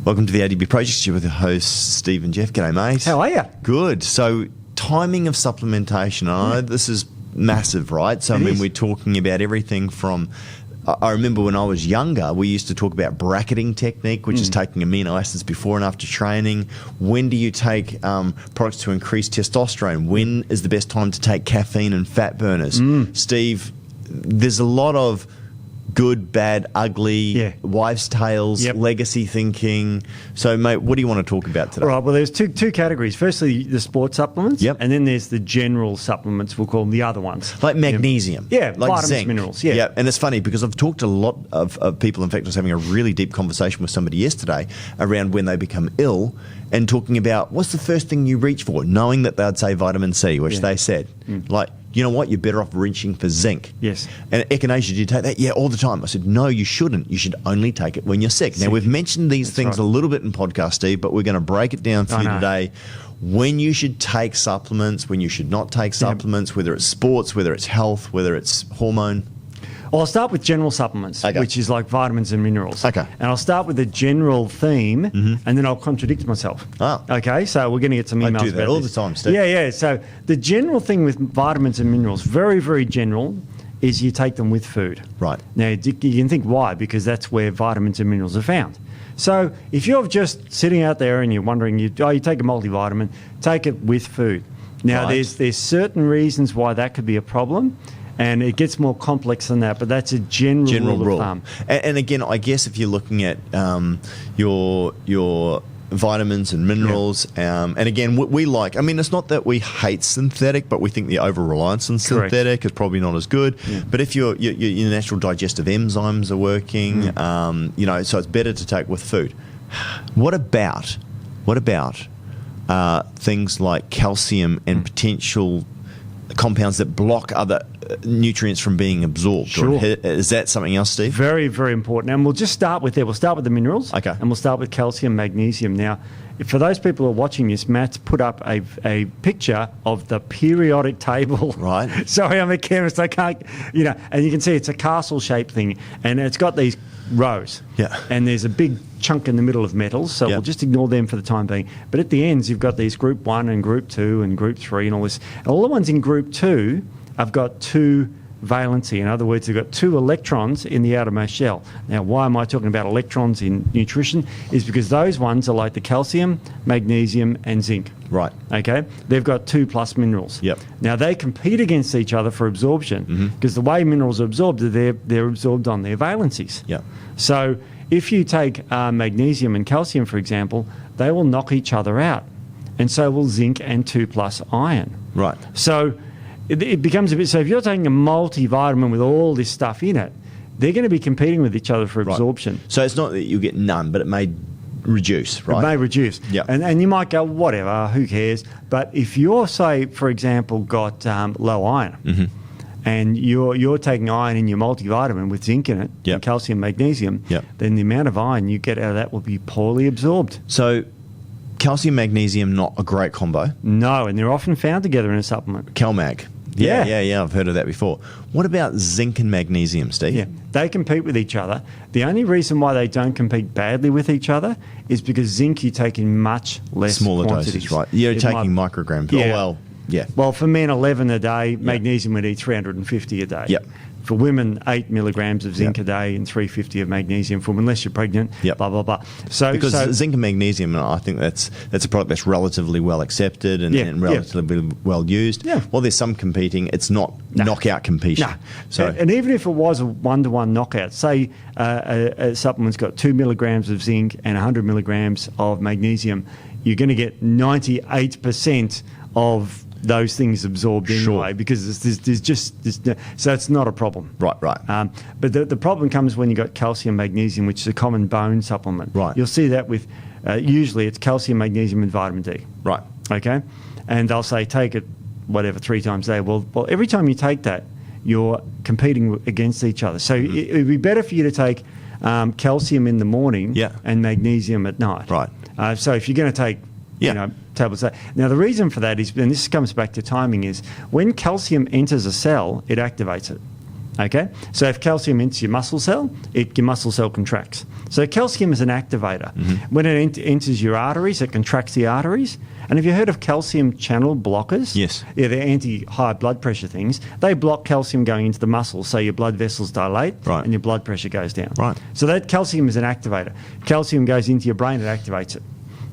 Welcome to the ATP Project. You're with the hosts, Steve and Jeff. G'day, mate. How are you? Good. So, timing of supplementation. I know this is massive, right? So, we're talking about everything from... I remember when I was younger, we used to talk about bracketing technique, which is taking amino acids before and after training. When do you take products to increase testosterone? When is the best time to take caffeine and fat burners? Steve, there's a lot of good, bad, ugly, wives' tales, legacy thinking. So, mate, what do you want to talk about today? Right, well, there's two categories. Firstly, the sports supplements, and then there's the general supplements, we'll call them the other ones. Like magnesium. Like vitamins, zinc. minerals. And it's funny because I've talked to a lot of people. In fact, I was having a really deep conversation with somebody yesterday around when they become ill and talking about what's the first thing you reach for, knowing that they'd say vitamin C, which they said. Like, you know what, you're better off reaching for zinc. Yes. And echinacea, do you take that? Yeah, all the time. I said, no, you shouldn't. You should only take it when you're sick. Now, we've mentioned these things a little bit in podcast, Steve, but we're going to break it down for you today. When you should take supplements, when you should not take supplements, whether it's sports, whether it's health, whether it's hormone. Well, I'll start with general supplements, which is like vitamins and minerals. And I'll start with the general theme, and then I'll contradict myself. Okay, so we're going to get some emails about this. I do that all the time, Steve. Yeah. So the general thing with vitamins and minerals, very, very general, is you take them with food. Right. Now, you can think why, because that's where vitamins and minerals are found. So if you're just sitting out there and you're wondering, you take a multivitamin, take it with food. Now, there's certain reasons why that could be a problem. And it gets more complex than that, but that's a general rule of thumb. And again, I guess if you're looking at your vitamins and minerals, and again, we like, I mean, it's not that we hate synthetic, but we think the over-reliance on synthetic is probably not as good. But if your natural digestive enzymes are working, so it's better to take with food. What about things like calcium and potential compounds that block other nutrients from being absorbed? Sure. Is that something else, Steve? Very, very important. And we'll just start with there. We'll start with the minerals. And we'll start with calcium, magnesium. Now, for those people who are watching this, Matt's put up a picture of the periodic table. Right. Sorry, I'm a chemist. I can't, and you can see it's a castle-shaped thing. And it's got these rows. And there's a big chunk in the middle of metals, so we'll just ignore them for the time being. But at the ends, you've got these group 1 and group 2 and group 3 and all this. And all the ones in group 2 have got 2 valency. In other words, they've got 2 electrons in the outermost shell. Now, why am I talking about electrons in nutrition? Is because those ones are like the calcium, magnesium, and zinc. Right. Okay? They've got 2+ minerals. Now, they compete against each other for absorption because the way minerals are absorbed, they're absorbed on their valencies. So if you take magnesium and calcium, for example, they will knock each other out. And so will zinc and 2+ iron. Right. So it becomes a bit... So if you're taking a multivitamin with all this stuff in it, they're going to be competing with each other for absorption. So it's not that you get none, but it may reduce, right? It may reduce. And you might go, whatever, who cares? But if you're, say, for example, got low iron, and you're taking iron in your multivitamin with zinc in it, and calcium, magnesium, then the amount of iron you get out of that will be poorly absorbed. So calcium, magnesium, not a great combo. No, and they're often found together in a supplement. CalMag. Yeah, I've heard of that before. What about zinc and magnesium, Steve? They compete with each other. The only reason why they don't compete badly with each other is because zinc you take in much less smaller quantities. doses, right? You're taking micrograms. Well, for men, 11 a day. Magnesium would eat 350 a day. For women, 8 milligrams of zinc a day and 350 of magnesium for women, unless you're pregnant, blah, blah, blah. Because zinc and magnesium, I think that's a product that's relatively well accepted and relatively well used. Well, there's some competing. It's not knockout competition. And even if it was a 1-to-1 knockout, say a supplement's got 2 milligrams of zinc and 100 milligrams of magnesium, you're going to get 98% of those things absorbed anyway, because so it's not a problem. Right. But the problem comes when you've got calcium, magnesium, which is a common bone supplement. You'll see that with, usually it's calcium, magnesium, and vitamin D. Okay? And they'll say, take it, 3 times a day. Well, every time you take that, you're competing against each other. So it would be better for you to take calcium in the morning and magnesium at night. So if you're going to take tablets. Now, the reason for that is, and this comes back to timing, is when calcium enters a cell, it activates it. Okay, so if calcium enters your muscle cell, your muscle cell contracts. So calcium is an activator. When it enters your arteries, it contracts the arteries. And have you heard of calcium channel blockers? Yes. Yeah, they're anti-high blood pressure things. They block calcium going into the muscle, so your blood vessels dilate and your blood pressure goes down. Right. So that calcium is an activator. Calcium goes into your brain, it activates it.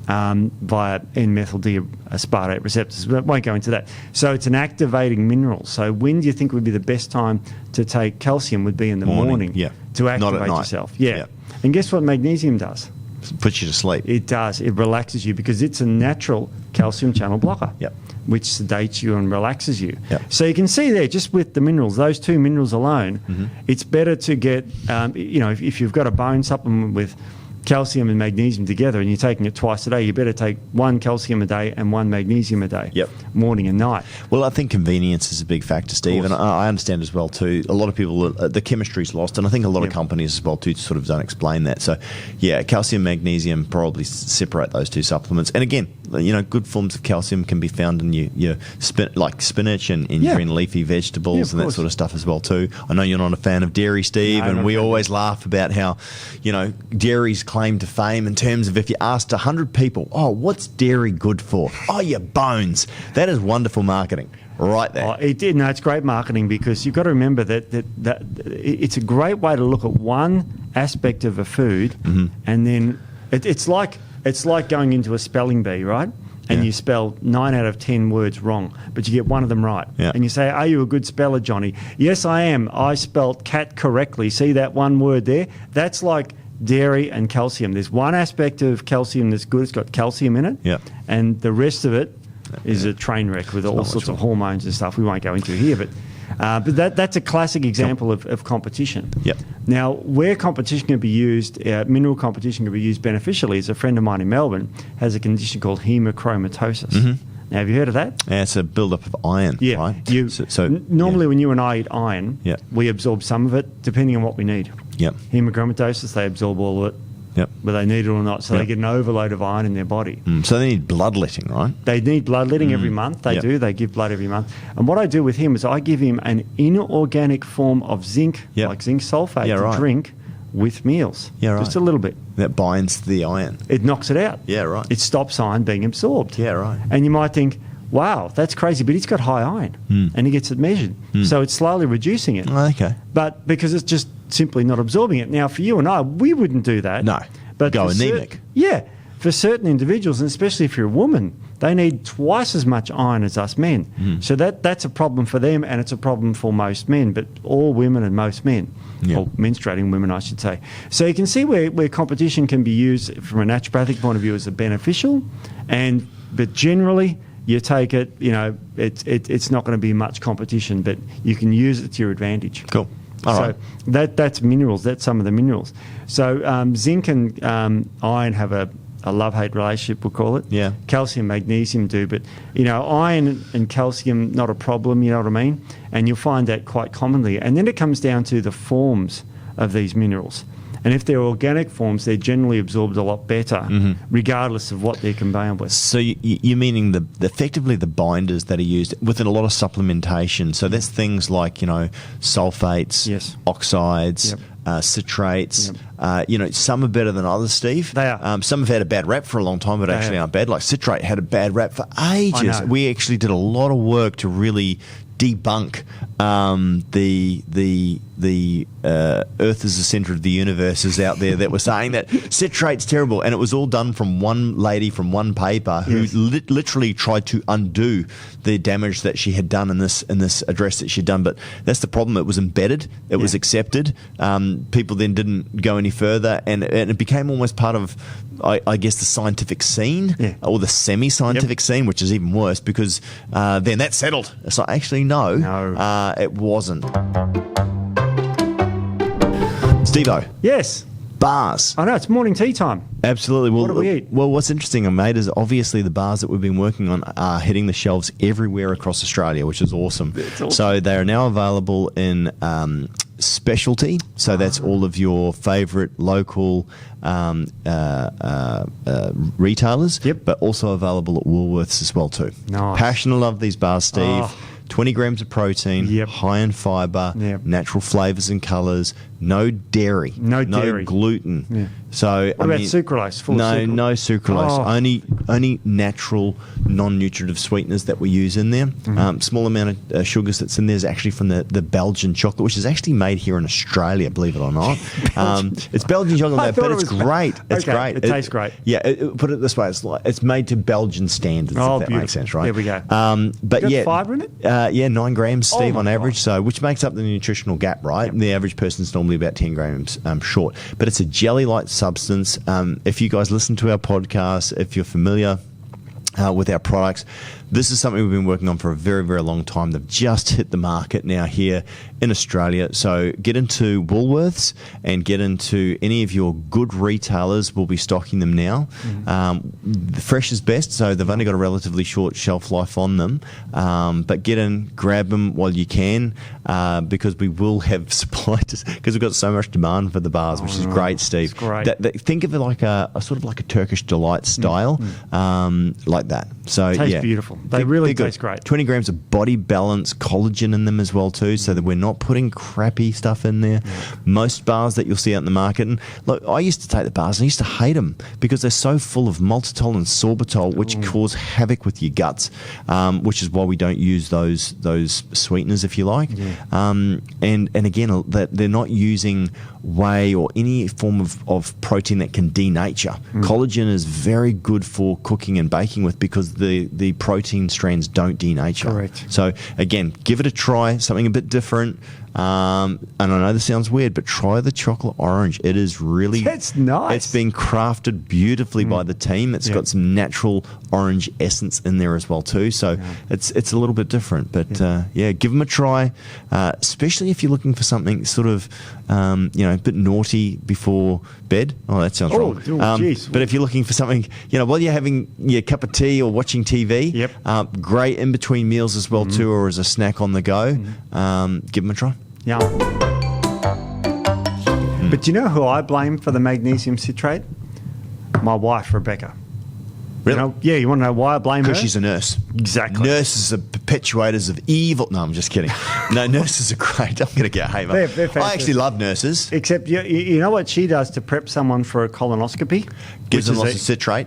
Via N-methyl-D-aspartate receptors. But I won't go into that. So it's an activating mineral. So when do you think would be the best time to take calcium? Would be in the morning to activate yourself. Yeah. And guess what magnesium does? Puts you to sleep. It does. It relaxes you because it's a natural calcium channel blocker, which sedates you and relaxes you. So you can see there, just with the minerals, those two minerals alone, it's better to get, if you've got a bone supplement with calcium and magnesium together and you're taking it twice a day, you better take one calcium a day and one magnesium a day, morning and night. Well, I think convenience is a big factor, Steve, and I understand as well too. A lot of people, the chemistry's lost, and I think a lot of companies as well too sort of don't explain that. So, calcium, magnesium, probably separate those two supplements. And again, good forms of calcium can be found in your like spinach and in green leafy vegetables and that sort of stuff as well too. I know you're not a fan of dairy, Steve, and we always laugh about how, dairy's claim to fame in terms of if you asked 100 people, what's dairy good for? Oh, your bones. That is wonderful marketing right there. It's great marketing because you've got to remember that it's a great way to look at one aspect of a food and then it's like going into a spelling bee, right? And you spell 9 out of 10 words wrong, but you get one of them right. And you say, are you a good speller, Johnny? Yes, I am. I spelt cat correctly. See that one word there? That's like dairy and calcium. There's one aspect of calcium that's good. It's got calcium in it. And the rest of it is a train wreck with all sorts of hormones and stuff we won't go into here. But that's a classic example of competition. Now, where competition can be used, mineral competition can be used beneficially, is a friend of mine in Melbourne has a condition called hemochromatosis. Now, have you heard of that? Yeah, it's a build-up of iron, right? Normally when you and I eat iron, we absorb some of it depending on what we need. Hemochromatosis, they absorb all of it, whether they need it or not, so they get an overload of iron in their body. So they need bloodletting, right? They need bloodletting every month. They do. They give blood every month. And what I do with him is I give him an inorganic form of zinc, like zinc sulfate, to drink with meals. Just a little bit. That binds the iron. It knocks it out. It stops iron being absorbed. And you might think, wow, that's crazy, but he's got high iron, and he gets it measured. So it's slowly reducing it. But because it's just simply not absorbing it. Now, for you and I, we wouldn't do that. No. But go anemic. For certain individuals, and especially if you're a woman, they need twice as much iron as us men. So that's a problem for them, and it's a problem for most men, but all women and most men, or menstruating women, I should say. So you can see where competition can be used from a naturopathic point of view as a beneficial, but generally, you take it, it's not going to be much competition, but you can use it to your advantage. Cool. All right. That's minerals. That's some of the minerals. So zinc and iron have a love-hate relationship, we'll call it. Calcium, magnesium do, but, iron and calcium, not a problem, you know what I mean? And you'll find that quite commonly. And then it comes down to the forms of these minerals. And if they're organic forms, they're generally absorbed a lot better, regardless of what they're combined with. So you're meaning effectively the binders that are used within a lot of supplementation. So that's things like, sulfates, oxides, citrates. Some are better than others, Steve. They are. Some have had a bad rap for a long time, but actually aren't bad. Like citrate had a bad rap for ages. We actually did a lot of work to really debunk the Earth is the centre of the universe is out there that were saying that citrate's terrible, and it was all done from one lady from one paper who literally tried to undo the damage that she had done in this address that she'd done. But that's the problem. It was embedded. It was accepted. People then didn't go any further, and it became almost part of, I guess, the scientific scene or the semi-scientific scene, which is even worse because then that's settled. So actually, no, it wasn't. Steve-O. Yes. Bars. I know, it's morning tea time. Absolutely. Well, what do we eat? Well, what's interesting, mate, is obviously the bars that we've been working on are hitting the shelves everywhere across Australia, which is awesome. So they are now available in specialty. So that's all of your favourite local retailers, but also available at Woolworths as well too. Nice. Passionate love these bars, Steve. 20 grams of protein, high in fibre, natural flavours and colours, no dairy, no gluten. Yeah. So what about sucralose? Full no, sucralose? No sucralose. Only natural, non-nutritive sweeteners that we use in there. Small amount of sugars that's in there is actually from the Belgian chocolate, which is actually made here in Australia, believe it or not. It's Belgian chocolate, but it's great. It's great. It tastes great. Yeah, put it this way: it's made to Belgian standards. If that makes sense, right? There we go. But got fibre in it? 9 grams, Steve, on average. God. So, which makes up the nutritional gap, right? Yep. The average person's normally about 10 grams short. But it's a jelly-like substance. If you guys listen to our podcast, if you're familiar with our products, this is something we've been working on for a very, very long time. They've just hit the market now here in Australia. So get into Woolworths and get into any of your good retailers. We'll be stocking them now. The fresh is best, so they've only got a relatively short shelf life on them. But get in, grab them while you can, because we will have supply, because we've got so much demand for the bars, which is great, Steve. It's great. Think of it like a sort of like a Turkish delight style, like that. So tastes beautiful. They really taste great. 20 grams of body balance, collagen in them as well too, so that we're not putting crappy stuff in there. Most bars that you'll see out in the market, and look, I used to take the bars and I used to hate them because they're so full of maltitol and sorbitol, which cause havoc with your guts, which is why we don't use those sweeteners, if you like. And again, that they're not using whey or any form of protein that can denature. Collagen is very good for cooking and baking with, because the protein strands don't denature. Correct. So again, give it a try, something a bit different. And I know this sounds weird, but try the chocolate orange. It is really... It's nice. It's been crafted beautifully by the team. It's got some natural orange essence in there as well too. So it's a little bit different. But give them a try, especially if you're looking for something sort of, a bit naughty before bed. Oh, that sounds wrong. Geez. But if you're looking for something, while you're having your cup of tea or watching TV, great in between meals as well too, or as a snack on the go, give them a try. Yeah. But do you know who I blame for the magnesium citrate? My wife, Rebecca. Really? You want to know why I blame her? Because she's a nurse. Exactly. Nurses are perpetuators of evil. No, I'm just kidding. No, nurses are great. I'm going to get hey, I actually love nurses. Except, you know what she does to prep someone for a colonoscopy? Gives them lots of citrate.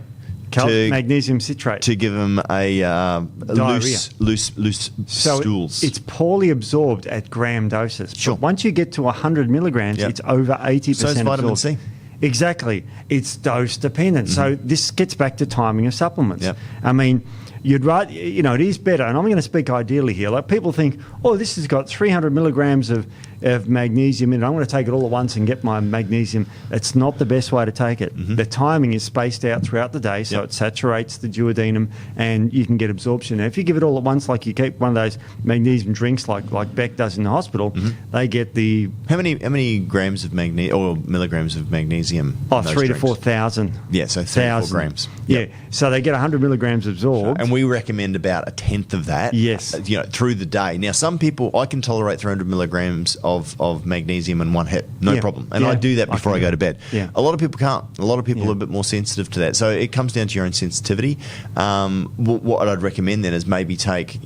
Magnesium citrate. To give them a loose stools. It's poorly absorbed at gram doses. Sure. But once you get to 100 milligrams, it's over 80% so is vitamin absorbed. C. Exactly. It's dose dependent. So this gets back to timing of supplements. Yep. I mean, you'd rather, it is better, and I'm going to speak ideally here. Like, people think, this has got 300 milligrams of magnesium in it. I'm going to take it all at once and get my magnesium. It's not the best way to take it. The timing is spaced out throughout the day, so it saturates the duodenum, and you can get absorption. Now, if you give it all at once, like you keep one of those magnesium drinks like Beck does in the hospital, they get the... How many grams of magnesium, or milligrams of magnesium? 3,000 to 4,000. Yeah, so 3 or 4 grams. Yeah, so they get 100 milligrams absorbed. And we recommend about a tenth of that. Yes. Through the day. Now, some people, I can tolerate 300 milligrams of magnesium in one hit, no problem. And I do that before I go to bed. Yeah. A lot of people can't. A lot of people are a bit more sensitive to that. So it comes down to your own sensitivity. What I'd recommend then is maybe take,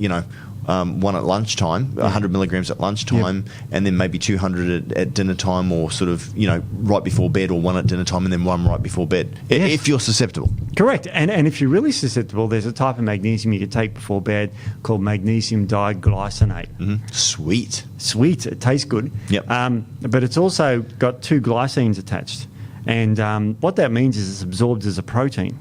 one at lunchtime, 100 milligrams at lunchtime, and then maybe 200 at dinner time, or sort of, right before bed, or one at dinner time and then one right before bed, if you're susceptible. Correct. And if you're really susceptible, there's a type of magnesium you can take before bed called magnesium diglycinate. Sweet. It tastes good. Yep. But it's also got 2 glycines attached. And what that means is it's absorbed as a protein.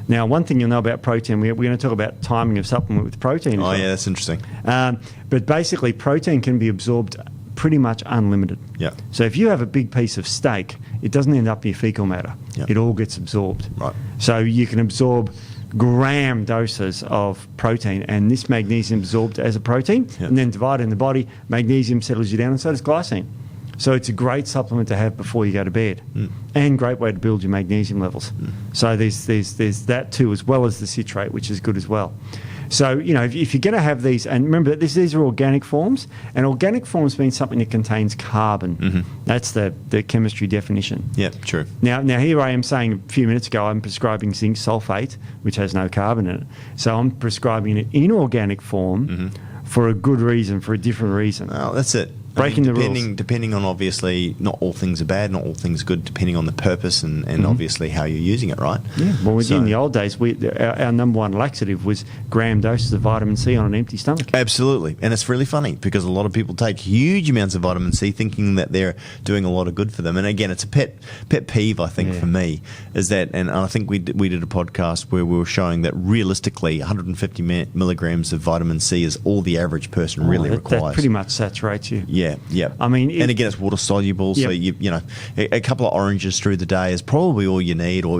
Now, one thing you'll know about protein, we're going to talk about timing of supplement with protein. Oh, yeah, that's interesting. But basically, protein can be absorbed pretty much unlimited. Yeah. So if you have a big piece of steak, it doesn't end up in your fecal matter. Yeah. It all gets absorbed. Right. So you can absorb gram doses of protein, and this magnesium absorbed as a protein, and then divided in the body, magnesium settles you down, and so does glycine. So it's a great supplement to have before you go to bed, and great way to build your magnesium levels. So there's that too, as well as the citrate, which is good as well. So, if you're going to have these, and remember that these are organic forms, and organic forms means something that contains carbon. That's the chemistry definition. Yeah, true. Now here I am saying a few minutes ago I'm prescribing zinc sulfate, which has no carbon in it. So I'm prescribing an inorganic form for a good reason, for a different reason. Oh, that's it. Breaking the rules. Depending on, obviously, not all things are bad, not all things are good, depending on the purpose and obviously how you're using it, right? Yeah, well, in the old days, our number one laxative was gram doses of vitamin C on an empty stomach. Absolutely. And it's really funny because a lot of people take huge amounts of vitamin C thinking that they're doing a lot of good for them. And again, it's a pet peeve, I think, for me, is that, and I think we did a podcast where we were showing that realistically 150 milligrams of vitamin C is all the average person really requires. That pretty much saturates you. Yeah. I mean, and again, it's water soluble, so you know, a couple of oranges through the day is probably all you need, or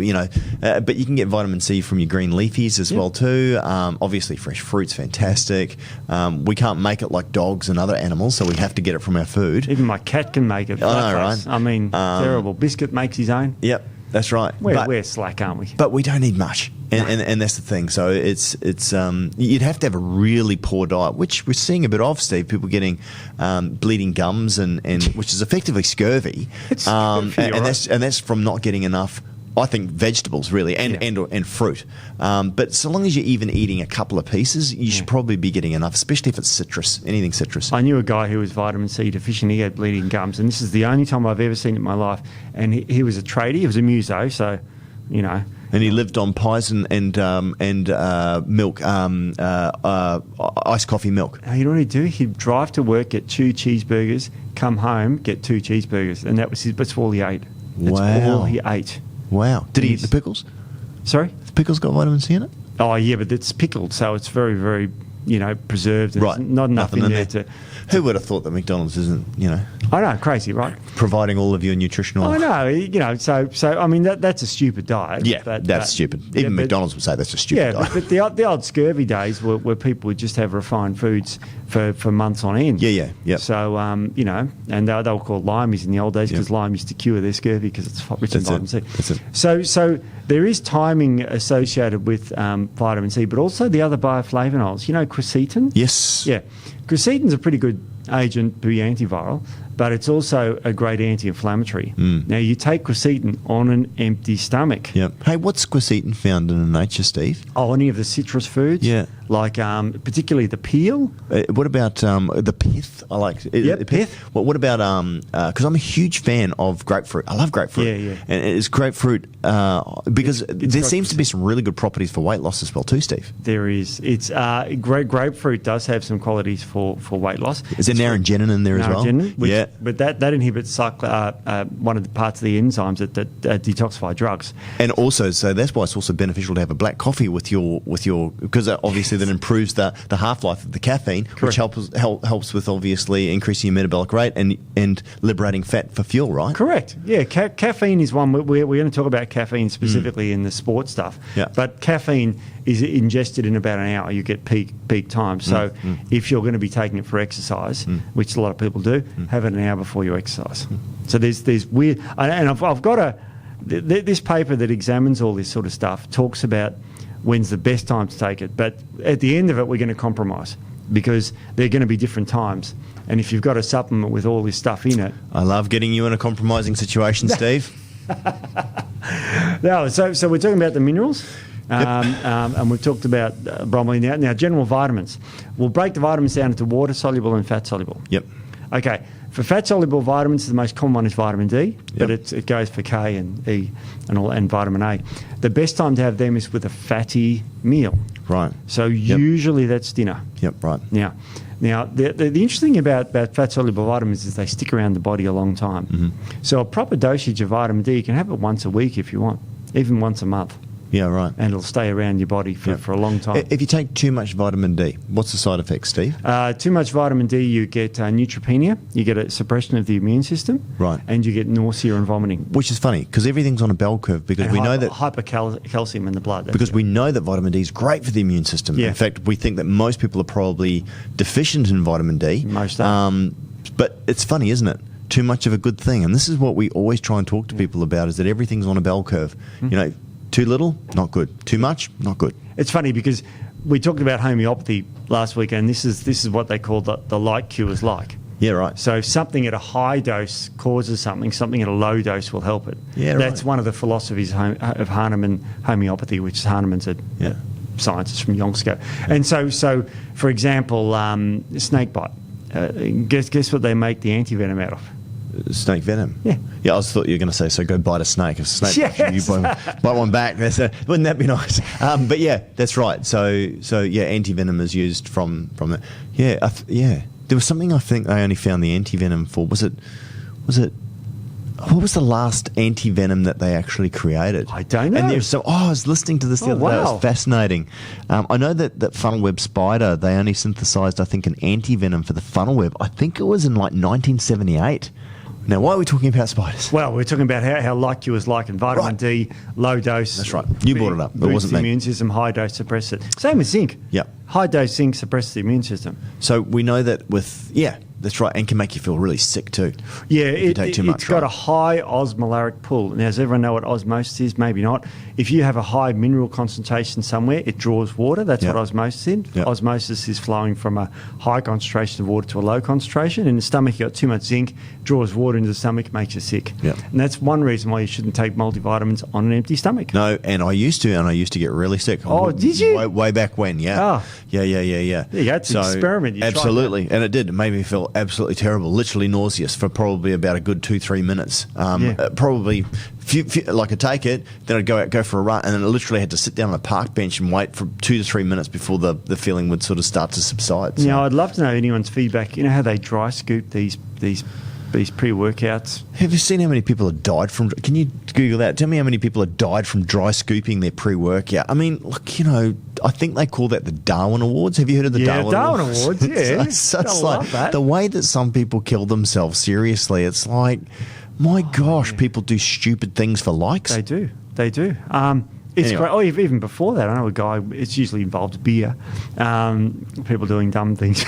but you can get vitamin C from your green leafies as well too. Obviously, fresh fruit's fantastic. We can't make it like dogs and other animals, so we have to get it from our food. Even my cat can make it. I know, right? I mean, terrible. Biscuit makes his own. Yep. That's right. We're slack, aren't we? But we don't need much, and that's the thing. So it's you'd have to have a really poor diet, which we're seeing a bit of, Steve. People getting bleeding gums, and which is effectively scurvy, and that's from not getting enough. I think vegetables really, and fruit. But so long as you're even eating a couple of pieces, you should probably be getting enough, especially if it's citrus, anything citrus. I knew a guy who was vitamin C deficient. He had bleeding gums, and this is the only time I've ever seen it in my life. And he was a tradie. He was a muso, so, And he lived on pies and milk, iced coffee milk. You know what he'd do? He'd drive to work, get 2 cheeseburgers, come home, get 2 cheeseburgers, and that's all he ate. That's all he ate. Wow. Did he eat the pickles? Sorry? The pickles got vitamin C in it? Oh, yeah, but it's pickled, so it's very, very, preserved. There's not enough in there to... Who would have thought that McDonald's isn't, I know, crazy, right? Providing all of your nutritional... I know, so I mean, that's a stupid diet. Yeah, that's stupid. Even McDonald's would say that's a stupid diet. But the old scurvy days where people would just have refined foods for months on end. Yeah. So, and they were called limeys in the old days because lime used to cure their scurvy because it's rich in vitamin C. That's it. So there is timing associated with vitamin C, but also the other bioflavonoids. Quercetin? Yes. Yeah. Quercetin's a pretty good agent to be antiviral, but it's also a great anti-inflammatory. Now, you take quercetin on an empty stomach. Yep. Hey, what's quercetin found in nature, Steve? Oh, any of the citrus foods? Yeah. Like particularly the peel. What about the pith? I like the pith. What about because I'm a huge fan of grapefruit. I love grapefruit. Yeah. And it's grapefruit because there seems to be some really good properties for weight loss as well too, Steve. There is. It's grapefruit does have some qualities for weight loss. Is there naringenin in there as well? Yeah. But that inhibits one of the parts of the enzymes that detoxify drugs. And also, so that's why it's also beneficial to have a black coffee with your because obviously that improves the half-life of the caffeine, which helps with obviously increasing your metabolic rate and liberating fat for fuel, right? Correct. Yeah, caffeine is one. We're going to talk about caffeine specifically in the sports stuff. Yeah. But caffeine is ingested in about an hour. You get peak time. So if you're going to be taking it for exercise, which a lot of people do, have it an hour before you exercise. So there's weird, and I've got this paper that examines all this sort of stuff talks about when's the best time to take it. But at the end of it, we're going to compromise because they're going to be different times. And if you've got a supplement with all this stuff in it... I love getting you in a compromising situation, Steve. No, so we're talking about the minerals. And we've talked about bromelain. Now, general vitamins. We'll break the vitamins down into water-soluble and fat-soluble. Yep. Okay. For fat-soluble vitamins, the most common one is vitamin D, but it goes for K and E and vitamin A. The best time to have them is with a fatty meal. Right. So usually that's dinner. Yep, right. Now the interesting thing about fat-soluble vitamins is they stick around the body a long time. So a proper dosage of vitamin D, you can have it once a week if you want, even once a month. Yeah, right. And it'll stay around your body for a long time. If you take too much vitamin D, what's the side effect, Steve? Too much vitamin D, you get neutropenia, you get a suppression of the immune system, right, and you get nausea and vomiting. Which is funny, because everything's on a bell curve, because we know that... hypercalcium in the blood. Because we know that vitamin D is great for the immune system. Yeah. In fact, we think that most people are probably deficient in vitamin D. Most are. But it's funny, isn't it? Too much of a good thing. And this is what we always try and talk to people about, is that everything's on a bell curve. Too little, not good. Too much, not good. It's funny because we talked about homeopathy last week, and this is what they call the like cures like. Yeah, right. So if something at a high dose causes something at a low dose will help it. Yeah, That's one of the philosophies of Hahnemann homeopathy, which Hahnemann said. Yeah. scientists from yonks ago. And so for example, snake bite. Guess what they make the antivenom out of? Snake venom. Yeah. Yeah, I thought you were going to say, so go bite a snake. If a snake, yes. you bite one back. Wouldn't that be nice? But yeah, that's right. So yeah, antivenom is used from that. Yeah, there was something I think they only found the antivenom for. Was it? What was the last antivenom that they actually created? I don't know. And I was listening to this the other day. It was fascinating. I know that funnel web spider, they only synthesized, I think, an antivenom for the funnel web. I think it was in like 1978. Now, why are we talking about spiders? Well, we're talking about how like you was like in vitamin D, low dose. That's right. You brought it up. It wasn't the me. immune system, high dose suppress it. Same with zinc. Yeah. High dose zinc suppresses the immune system. So we know that that's right, and can make you feel really sick too. Yeah, if you take too much, it's got a high osmolaric pull. Now, does everyone know what osmosis is? Maybe not. If you have a high mineral concentration somewhere, it draws water. That's what osmosis is. Yep. Osmosis is flowing from a high concentration of water to a low concentration. In the stomach, you've got too much zinc, draws water into the stomach, makes you sick. Yep. And that's one reason why you shouldn't take multivitamins on an empty stomach. No, and I used to get really sick. Oh, did you? Way back when, yeah. Oh. Yeah. There you go. It's an experiment. You absolutely. And it did. It made me feel absolutely terrible, literally nauseous for probably about a good 2-3 minutes. Probably, like I'd take it, then I'd go for a run, and then I literally had to sit down on a park bench and wait for 2 to 3 minutes before the feeling would sort of start to subside. So. I'd love to know anyone's feedback. You know how they dry scoop these pre-workouts? Have you seen how many people have died from... Can you Google that? Tell me how many people have died from dry scooping their pre-workout. I mean, look, I think they call that the Darwin Awards. Have you heard of the Darwin Awards? Awards, yeah. It's like that. The way that some people kill themselves, seriously, it's like, my gosh, people do stupid things for likes. They do. It's Anyway. great. Oh, even before that, I know a guy, it's usually involved beer, people doing dumb things.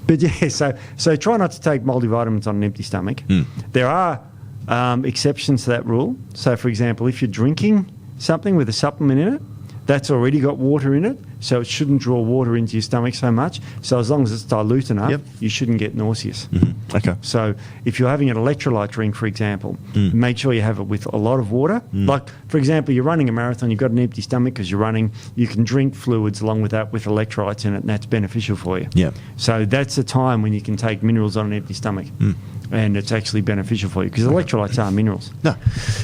But yeah, so try not to take multivitamins on an empty stomach. There are exceptions to that rule. So, for example, if you're drinking something with a supplement in it, that's already got water in it, so it shouldn't draw water into your stomach so much. So as long as it's dilute enough, you shouldn't get nauseous. Mm-hmm. Okay. So if you're having an electrolyte drink, for example, make sure you have it with a lot of water. Like, for example, you're running a marathon, you've got an empty stomach because you're running, you can drink fluids along with that with electrolytes in it, and that's beneficial for you. Yeah. So that's the time when you can take minerals on an empty stomach. And it's actually beneficial for you because electrolytes are minerals. No.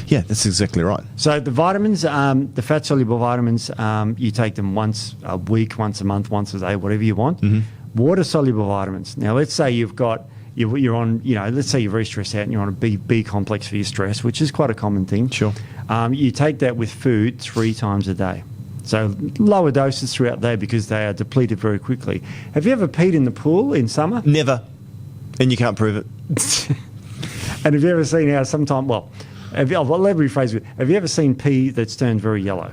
Yeah, that's exactly right. So the vitamins, the fat-soluble vitamins, you take them once a week, once a month, once a day, whatever you want. Water-soluble vitamins. Now, let's say you're on, let's say you're very stressed out and you're on a B complex for your stress, which is quite a common thing. Sure. You take that with food 3 times a day. So lower doses throughout the day because they are depleted very quickly. Have you ever peed in the pool in summer? Never. And you can't prove it. And have you ever seen how sometimes, let me rephrase it. Have you ever seen pee that's turned very yellow?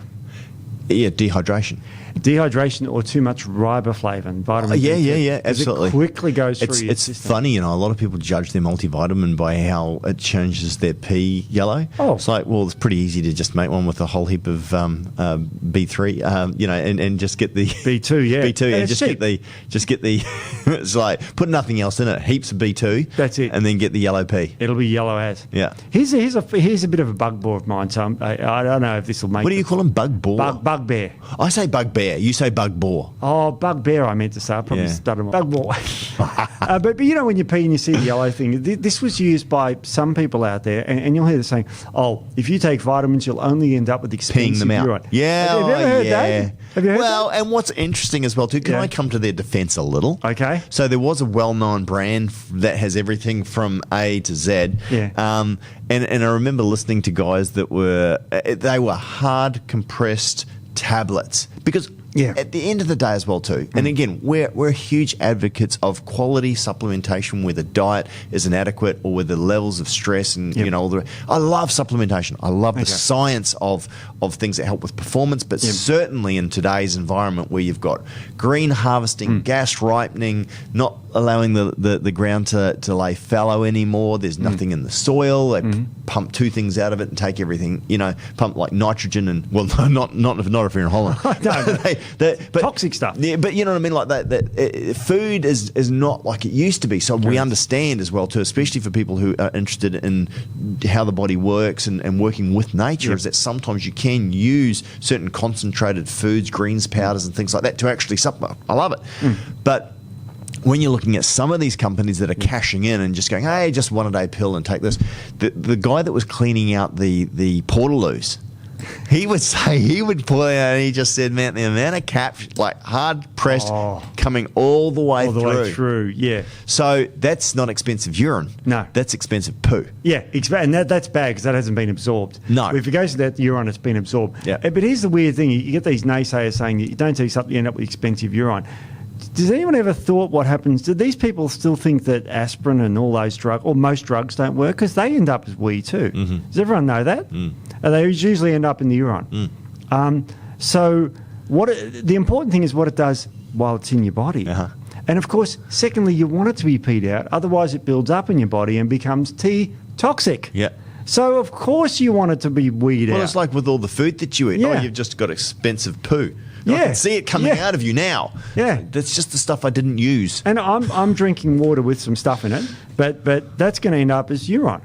Yeah, dehydration. Dehydration or too much riboflavin, vitamin B2. Yeah, absolutely. It quickly goes through your system. It's funny, a lot of people judge their multivitamin by how it changes their pee yellow. Oh. It's like, well, it's pretty easy to just make one with a whole heap of B3, and just get the B2, yeah. B2, and just get the it's like, put nothing else in it, heaps of B2. That's it. And then get the yellow pee. It'll be yellow as. Yeah. Here's a bit of a bugbear of mine, so I don't know if this will make What do you call them? Bugbear? Bugbear. I say bugbear. You say bugbear. Oh, bugbear, I meant to say. I probably stuttered. Bugbear. But when you pee and you see the yellow thing, this was used by some people out there, and you'll hear them saying, if you take vitamins, you'll only end up with expensive peeing them out. urine. Yeah. Have you ever heard that? Have you heard that? And what's interesting as well, too, can I come to their defence a little? Okay. So there was a well-known brand that has everything from A to Z. Yeah. And I remember listening to guys that were hard compressed tablets because at the end of the day as well too, and again we're huge advocates of quality supplementation where the diet is inadequate or where the levels of stress and I love supplementation. I love the science of things that help with performance, but certainly in today's environment where you've got green harvesting, gas ripening, not allowing the ground to lay fallow anymore. There's nothing in the soil. They pump 2 things out of it and take everything, pump like nitrogen and, well, not if you're in Holland. But toxic stuff. Yeah, but you know what I mean? Like that food is not like it used to be. So we understand as well too, especially for people who are interested in how the body works and working with nature, is that sometimes you can use certain concentrated foods, greens powders and things like that to actually supplement. I love it. But when you're looking at some of these companies that are cashing in and just going, hey, just 1 a day pill and take this, the guy that was cleaning out the Portaloos, he would pull it out and he just said, man, the amount of caps, like hard pressed, coming all the way through. Yeah. So that's not expensive urine. No. That's expensive poo. Yeah, and that's bad because that hasn't been absorbed. No. If it goes to that urine, it's been absorbed. Yeah. But here's the weird thing. You get these naysayers saying that you don't take something, you end up with expensive urine. Does anyone ever thought what happens? Do these people still think that aspirin and all those drugs, or most drugs, don't work? Because they end up as wee too. Does everyone know that? They usually end up in the urine. So the important thing is what it does while it's in your body. And of course, secondly, you want it to be peed out. Otherwise, it builds up in your body and becomes toxic. Yeah. So of course you want it to be weed out. Well, it's like with all the food that you eat. Yeah. Oh, you've just got expensive poo. I can see it coming out of you now. Yeah. That's just the stuff I didn't use. And I'm drinking water with some stuff in it, but that's going to end up as urine.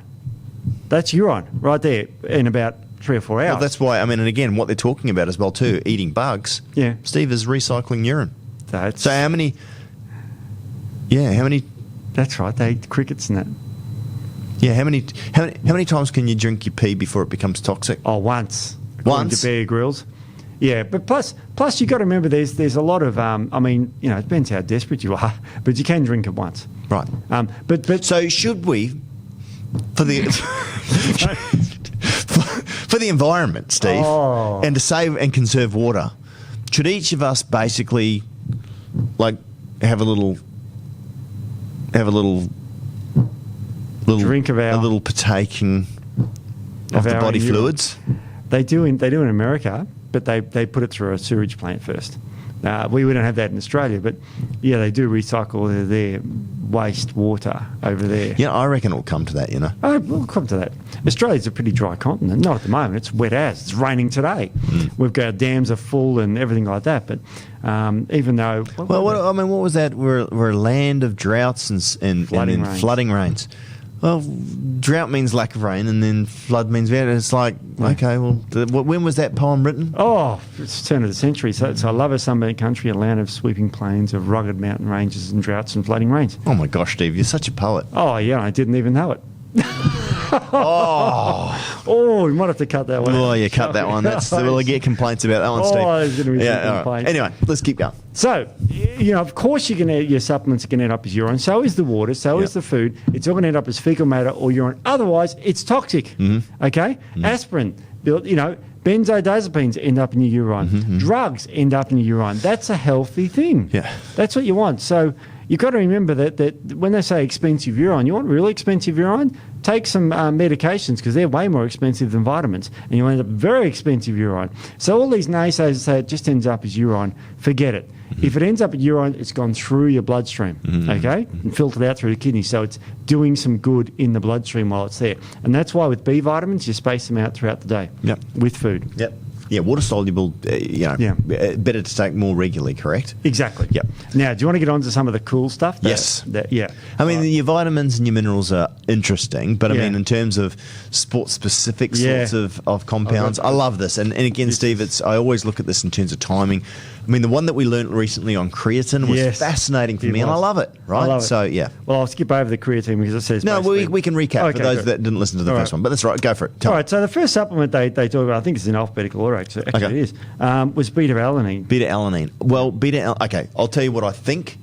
That's urine right there in about 3 or 4 hours. Well, that's why, I mean, and again, what they're talking about as well too, eating bugs. Yeah. Steve is recycling urine. So how many... That's right, they eat crickets and that. Yeah, how many times can you drink your pee before it becomes toxic? Oh, once. According to Bear Grylls. Yeah, but plus you got to remember there's a lot of I mean, you know, it depends how desperate you are, but you can drink it once. Right. But so should we, for the for the environment, Steve, and to save and conserve water, should each of us basically like have a little drink of our, a little partaking of the body fluids? They do in America, but they put it through a sewage plant first. We don't have that in Australia, but yeah, they do recycle their waste water over there. Yeah, I reckon it'll come to that, you know. Oh, we'll come to that. Australia's a pretty dry continent. Not at the moment. It's wet as. It's raining today. We've got dams are full and everything like that. But even though... what was that? We're a land of droughts and flooding rains. Well, drought means lack of rain, and then flood means wet. It's like, okay, well, when was that poem written? Oh, it's the turn of the century. So I love a sunburnt country, a land of sweeping plains, of rugged mountain ranges and droughts and flooding rains. Oh my gosh, Steve, you're such a poet. Oh yeah, I didn't even know it. Oh, you might have to cut that one. Oh, yeah, cut that one. We'll get complaints about that one, Steve. Oh, there's going to be some complaints. Right. Anyway, let's keep going. So, you know, of course your supplements are going to end up as urine. So is the water. So is the food. It's all going to end up as fecal matter or urine. Otherwise, it's toxic. Okay? Aspirin, you know, benzodiazepines end up in your urine. Drugs end up in your urine. That's a healthy thing. Yeah. That's what you want. So you've got to remember that when they say expensive urine, you want really expensive urine? Take some medications because they're way more expensive than vitamins, and you end up very expensive urine. So all these naysayers say it just ends up as urine. Forget it. If it ends up as urine, it's gone through your bloodstream, okay, and filtered out through the kidney. So it's doing some good in the bloodstream while it's there. And that's why with B vitamins, you space them out throughout the day with food. Yep. Yeah, water soluble, better to take more regularly, correct? Exactly. Yep. Now, do you want to get on to some of the cool stuff? Yes. Yeah. I mean, your vitamins and your minerals are interesting, but I mean, in terms of sport-specific sorts of compounds, I love this. And again, Steve, I always look at this in terms of timing. I mean, the one that we learnt recently on creatine was fascinating for me, and I love it, right? I love it. So, yeah. Well, I'll skip over the creatine because it says... No, we can recap for those that didn't listen to the first one, but that's right, go for it. All right, so the first supplement they talk about, I think it's in alphabetical order, actually it is, was beta-alanine. Beta-alanine. Well, okay, I'll tell you what I think,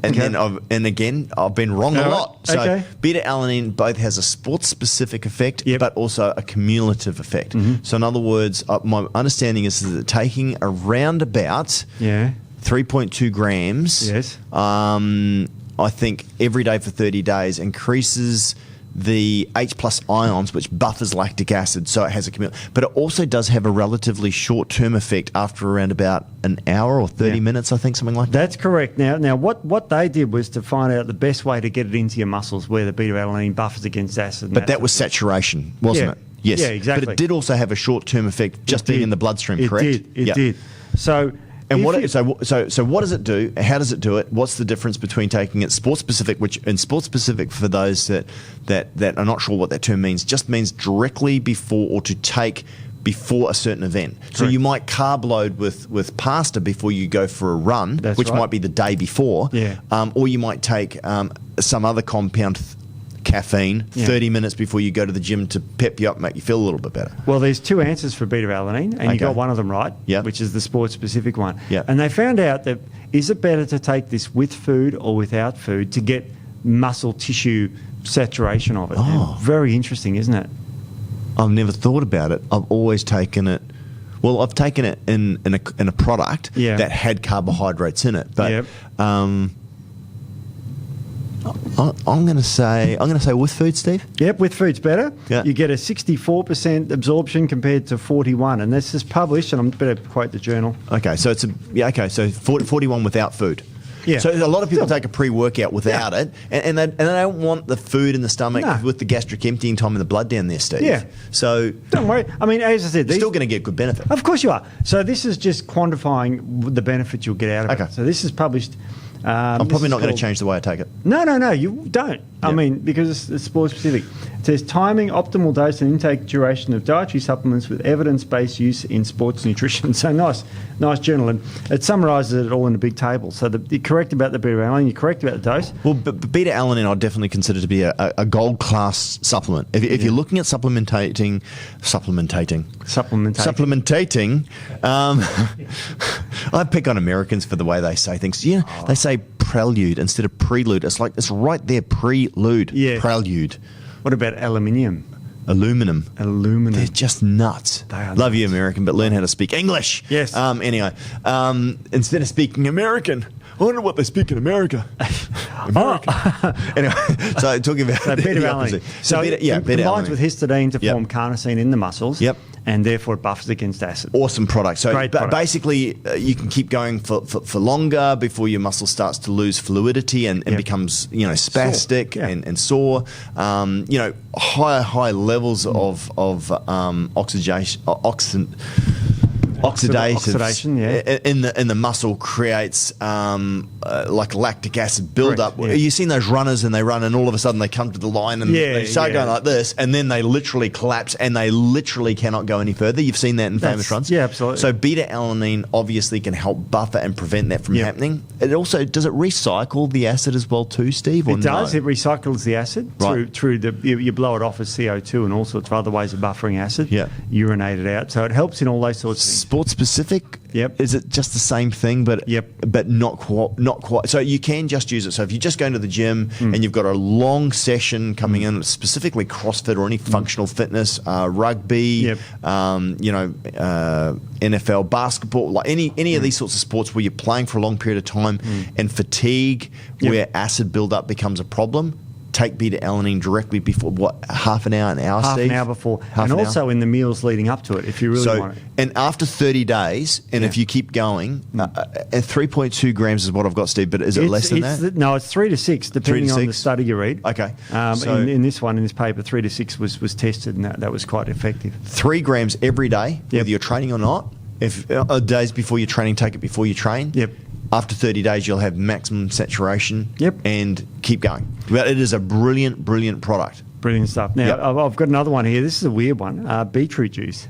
and then I've been wrong a lot. So beta-alanine both has a sports-specific effect, but also a cumulative effect. So in other words, my understanding is that taking around about 3.2 grams, I think every day for 30 days increases the H+ ions, which buffers lactic acid, so it has a cumulative. But it also does have a relatively short-term effect after around about an hour or 30 minutes, I think, something like that. That's correct. Now what they did was to find out the best way to get it into your muscles where the beta-alanine buffers against acid. But that was saturation, wasn't it? Yes. Yeah, exactly. But it did also have a short-term effect just being in the bloodstream, correct? It did. So And what does it do? How does it do it? What's the difference between taking it sports specific, sports specific for those that are not sure what that term means, just means directly before or to take before a certain event. Correct. So you might carb load with pasta before you go for a run, which might be the day before, or you might take some other compound, caffeine, 30 minutes before you go to the gym to pep you up, make you feel a little bit better. Well, there's two answers for beta-alanine, and you got one of them right, which is the sports-specific one. And they found out that is it better to take this with food or without food to get muscle tissue saturation of it? Oh. Very interesting, isn't it? I've never thought about it. I've always taken it. Well, I've taken it in a product that had carbohydrates in it, but I'm going to say with food, Steve. Yep, with food's better. Yeah. You get a 64% absorption compared to 41, and this is published. And I'm better quote the journal. Okay, so it's 41 without food. Yeah. So a lot of people take a pre-workout without it, and they don't want the food in the stomach with the gastric emptying time and the blood down there, Steve. Yeah. So don't worry. I mean, as I said, you're still going to get good benefit. Of course you are. So this is just quantifying the benefits you'll get out of it. So this is published. I'm probably not going to change the way I take it. No, you don't. I mean, because it's sport specific. It says timing, optimal dose and intake duration of dietary supplements with evidence-based use in sports nutrition. So nice journal. And it summarises it all in a big table. So you're correct about the beta-alanine, you're correct about the dose. Well, beta-alanine I'd definitely consider to be a gold-class supplement. If you're looking at supplementating, I pick on Americans for the way they say things. They say prelude instead of prelude. It's right there, prelude, prelude. What about aluminium? Aluminum. They're just nuts. They are Love nuts. you, American, but learn how to speak English. Yes. Anyway, instead of speaking American, I wonder what they speak in America. Anyway, so talking about beta-alanine. So it combines with histidine to form carnosine in the muscles. Yep. And therefore it buffers against acid. Awesome product. So basically, you can keep going for longer before your muscle starts to lose fluidity and becomes spastic and sore. High levels of oxidation in the muscle creates like lactic acid buildup. You've seen those runners and they run and all of a sudden they come to the line and they start going like this and then they literally collapse and they literally cannot go any further. You've seen that in famous runs. Yeah, absolutely. So beta-alanine obviously can help buffer and prevent that from happening. It also, does it recycle the acid as well too, Steve? Or it does. It recycles the acid through you blow it off as CO2 and all sorts of other ways of buffering acid. Yeah. Urinate it out. So it helps in all those sorts of things. Sports specific? Yep. Is it just the same thing, but not quite? So you can just use it. So if you're just going to the gym and you've got a long session coming in, specifically CrossFit or any functional fitness, rugby, NFL, basketball, like any of these sorts of sports where you're playing for a long period of time and fatigue, where acid buildup becomes a problem. Take beta-alanine directly before, half an hour, Half Steve? an hour before. And also in the meals leading up to it, if you really want it. And after 30 days, and if you keep going, 3.2 grams is what I've got, Steve, but is it less than that? No, it's 3 to 6, depending on the study you read. Okay. In this paper, 3 to 6 was tested, and that was quite effective. 3 grams every day, whether you're training or not. If days before you're training, take it before you train. Yep. After 30 days, you'll have maximum saturation. Yep. And keep going. But it is a brilliant product. Brilliant stuff. Now, I've got another one here. This is a weird one. Beetroot juice.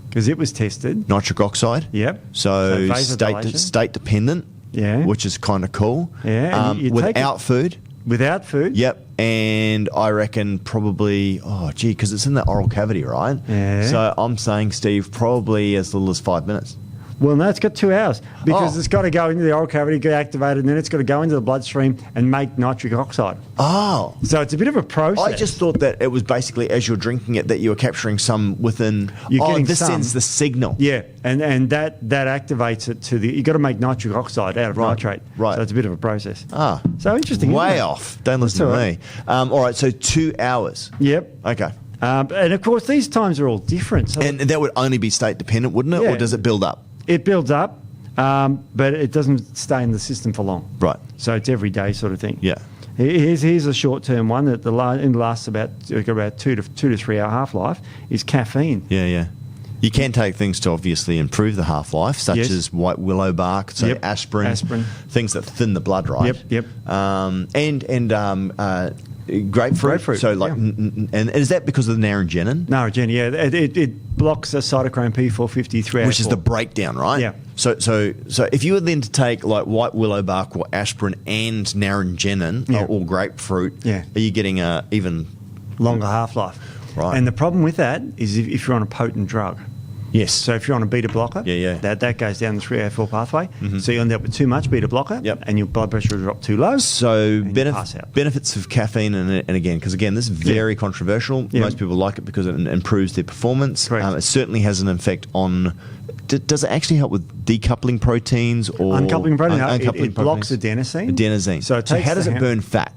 Because it was tested. Nitric oxide. Yep. So state dependent. Yeah. Which is kind of cool. Yeah. Without food. Without food. Yep. And I reckon probably, because it's in the oral cavity, right? Yeah. So I'm saying, Steve, probably as little as 5 minutes. Well, no, it's got 2 hours because it's got to go into the oral cavity, get activated, and then it's got to go into the bloodstream and make nitric oxide. Oh. So it's a bit of a process. I just thought that it was basically as you're drinking it that you were capturing some within... This sends the signal. Yeah, and that activates it to the... You've got to make nitric oxide out of nitrate. Right. So it's a bit of a process. Ah. So interesting, Way off. Don't listen to me. All right, so 2 hours. Yep. Okay. And, of course, these times are all different. So and that would only be state dependent, wouldn't it? Yeah. Or does it build up? It builds up, but it doesn't stay in the system for long. Right. So it's every day sort of thing. Yeah. Here's a short-term one that lasts about 2 to 3 hour half-life, is caffeine. Yeah. You can take things to obviously improve the half-life, such Yes. as white willow bark, so aspirin, things that thin the blood, right? Yep. Grapefruit. So, and is that because of the naringenin? Naringenin, yeah. It blocks the cytochrome P450 which is the breakdown, right? Yeah. So if you were then to take like white willow bark or aspirin and naringenin or grapefruit, are you getting a even longer half-life? Right. And the problem with that is if you're on a potent drug. Yes. So if you're on a beta blocker, that goes down the 3A4 pathway. Mm-hmm. So you end up with too much beta blocker, and your blood pressure will drop too low. So benefits of caffeine, and again, because again, this is very controversial. Yeah. Most people like it because it improves their performance. Correct. It certainly has an effect on. Does it actually help with decoupling proteins or uncoupling protein? It blocks adenosine. So how does it burn fat?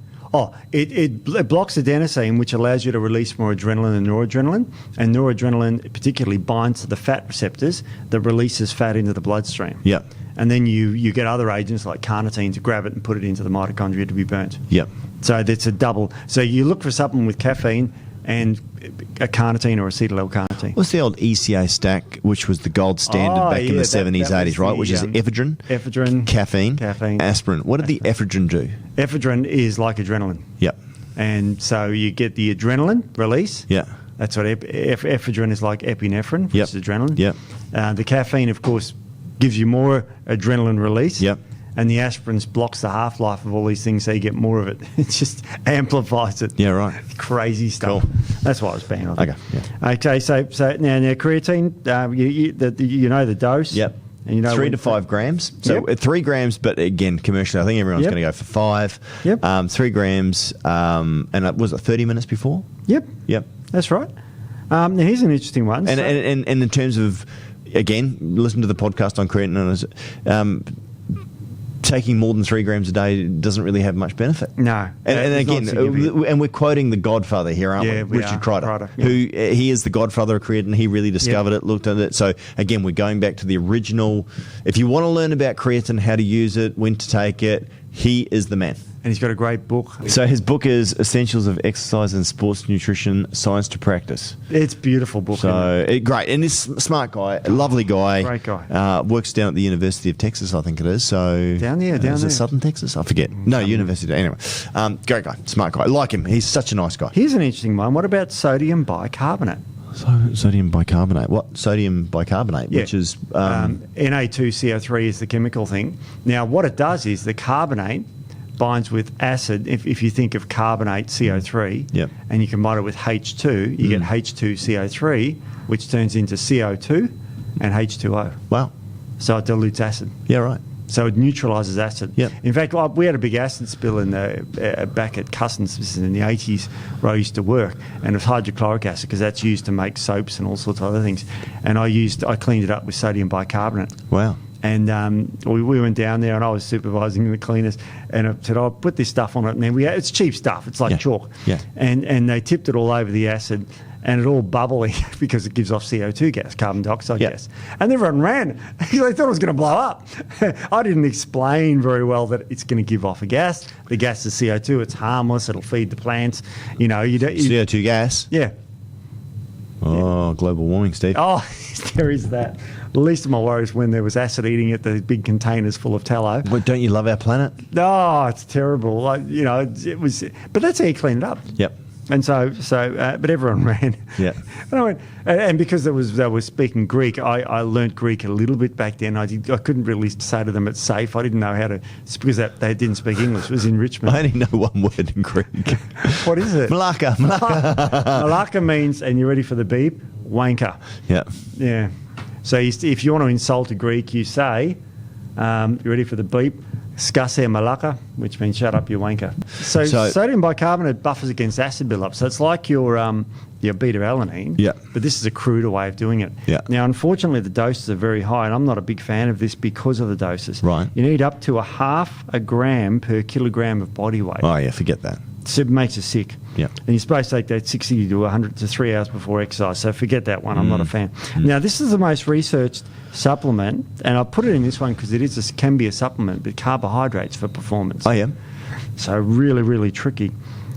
It blocks adenosine, which allows you to release more adrenaline and noradrenaline. And noradrenaline particularly binds to the fat receptors that releases fat into the bloodstream. Yeah. And then you get other agents like carnitine to grab it and put it into the mitochondria to be burnt. Yeah. So that's a double. So you look for a supplement with caffeine and a carnitine or acetyl L-carnitine. What's the old ECA stack, which was the gold standard back in the 70s, 80s, right? Which is ephedrine, caffeine, aspirin. What did the ephedrine do? Ephedrine is like adrenaline. Yep. And so you get the adrenaline release. Yeah. That's what ephedrine is like epinephrine, which is adrenaline. Yep. The caffeine, of course, gives you more adrenaline release. Yep. And the aspirin blocks the half-life of all these things, so you get more of it. It just amplifies it. Yeah, right. Crazy stuff. Cool. That's why I was banging on. Okay. Yeah. Okay. So now creatine. You know the dose. Yep. And you know 3 to 5 grams. So 3 grams, but again, commercially, I think everyone's going to go for 5. Yep. 3 grams. And was it 30 minutes before? Yep. Yep. That's right. Now here's an interesting one. And in terms of, again, listen to the podcast on creatine. Taking more than 3 grams a day doesn't really have much benefit. No. And again, and we're quoting the godfather here, aren't we? Richard Kreider, who he is the godfather of creatine. He really discovered it, looked at it. So again, we're going back to the original. If you want to learn about creatine, how to use it, when to take it, he is the man. And he's got a great book. So his book is Essentials of Exercise and Sports Nutrition, Science to Practice. It's a beautiful book. So great. And this smart guy, a lovely guy. Great guy. Works down at the University of Texas, I think it is. So down there. Is it Southern Texas? I forget. No, University. Anyway, great guy, smart guy. I like him. He's such a nice guy. Here's an interesting one. What about sodium bicarbonate? Sodium bicarbonate. What? Sodium bicarbonate, which is... Na2CO3 is the chemical thing. Now, what it does is the carbonate binds with acid. If you think of carbonate, CO3, and you combine it with H2, you get H2CO3, which turns into CO2 and H2O. Wow. So it dilutes acid. Yeah, right. So it neutralises acid. Yep. In fact, we had a big acid spill in back at Cussons, this is in the 80s, where I used to work, and it was hydrochloric acid because that's used to make soaps and all sorts of other things. And I cleaned it up with sodium bicarbonate. Wow. And we went down there, and I was supervising the cleaners, and I said, "I'll put this stuff on it." And then it's cheap stuff; it's like chalk. Yeah. And they tipped it all over the acid, and it all bubbly because it gives off CO2 gas, carbon dioxide gas. And everyone ran because they thought it was going to blow up. I didn't explain very well that it's going to give off a gas. The gas is CO2; it's harmless. It'll feed the plants. CO2 gas. Yeah. Oh, global warming, Steve. Oh, there is that. The least of my worries when there was acid eating at the big containers full of tallow. But don't you love our planet? No, it's terrible. It was, but that's how you clean it up. Yep. And but everyone ran. Yeah. And because they were speaking Greek, I learnt Greek a little bit back then. I couldn't really say to them it's safe. I didn't know how to, because they didn't speak English. It was in Richmond. I only know one word in Greek. What is it? Malaka. Malaka means, and you ready for the beep? Wanker. Yeah. Yeah. So if you want to insult a Greek, you say, you ready for the beep? Skase malaka, which means shut up, you wanker. So sodium bicarbonate buffers against acid buildup. So it's like your beta-alanine, but this is a cruder way of doing it. Yeah. Now, unfortunately, the doses are very high, and I'm not a big fan of this because of the doses. Right. You need up to 0.5 gram per kilogram of body weight. Oh, yeah, forget that. So it makes you sick. Yeah. And you're supposed to take that 60 to 100 to 3 hours before exercise. So forget that one. I'm not a fan. Now, this is the most researched supplement, and I put it in this one because it can be a supplement, but carbohydrates for performance. Oh, yeah. So really, really tricky.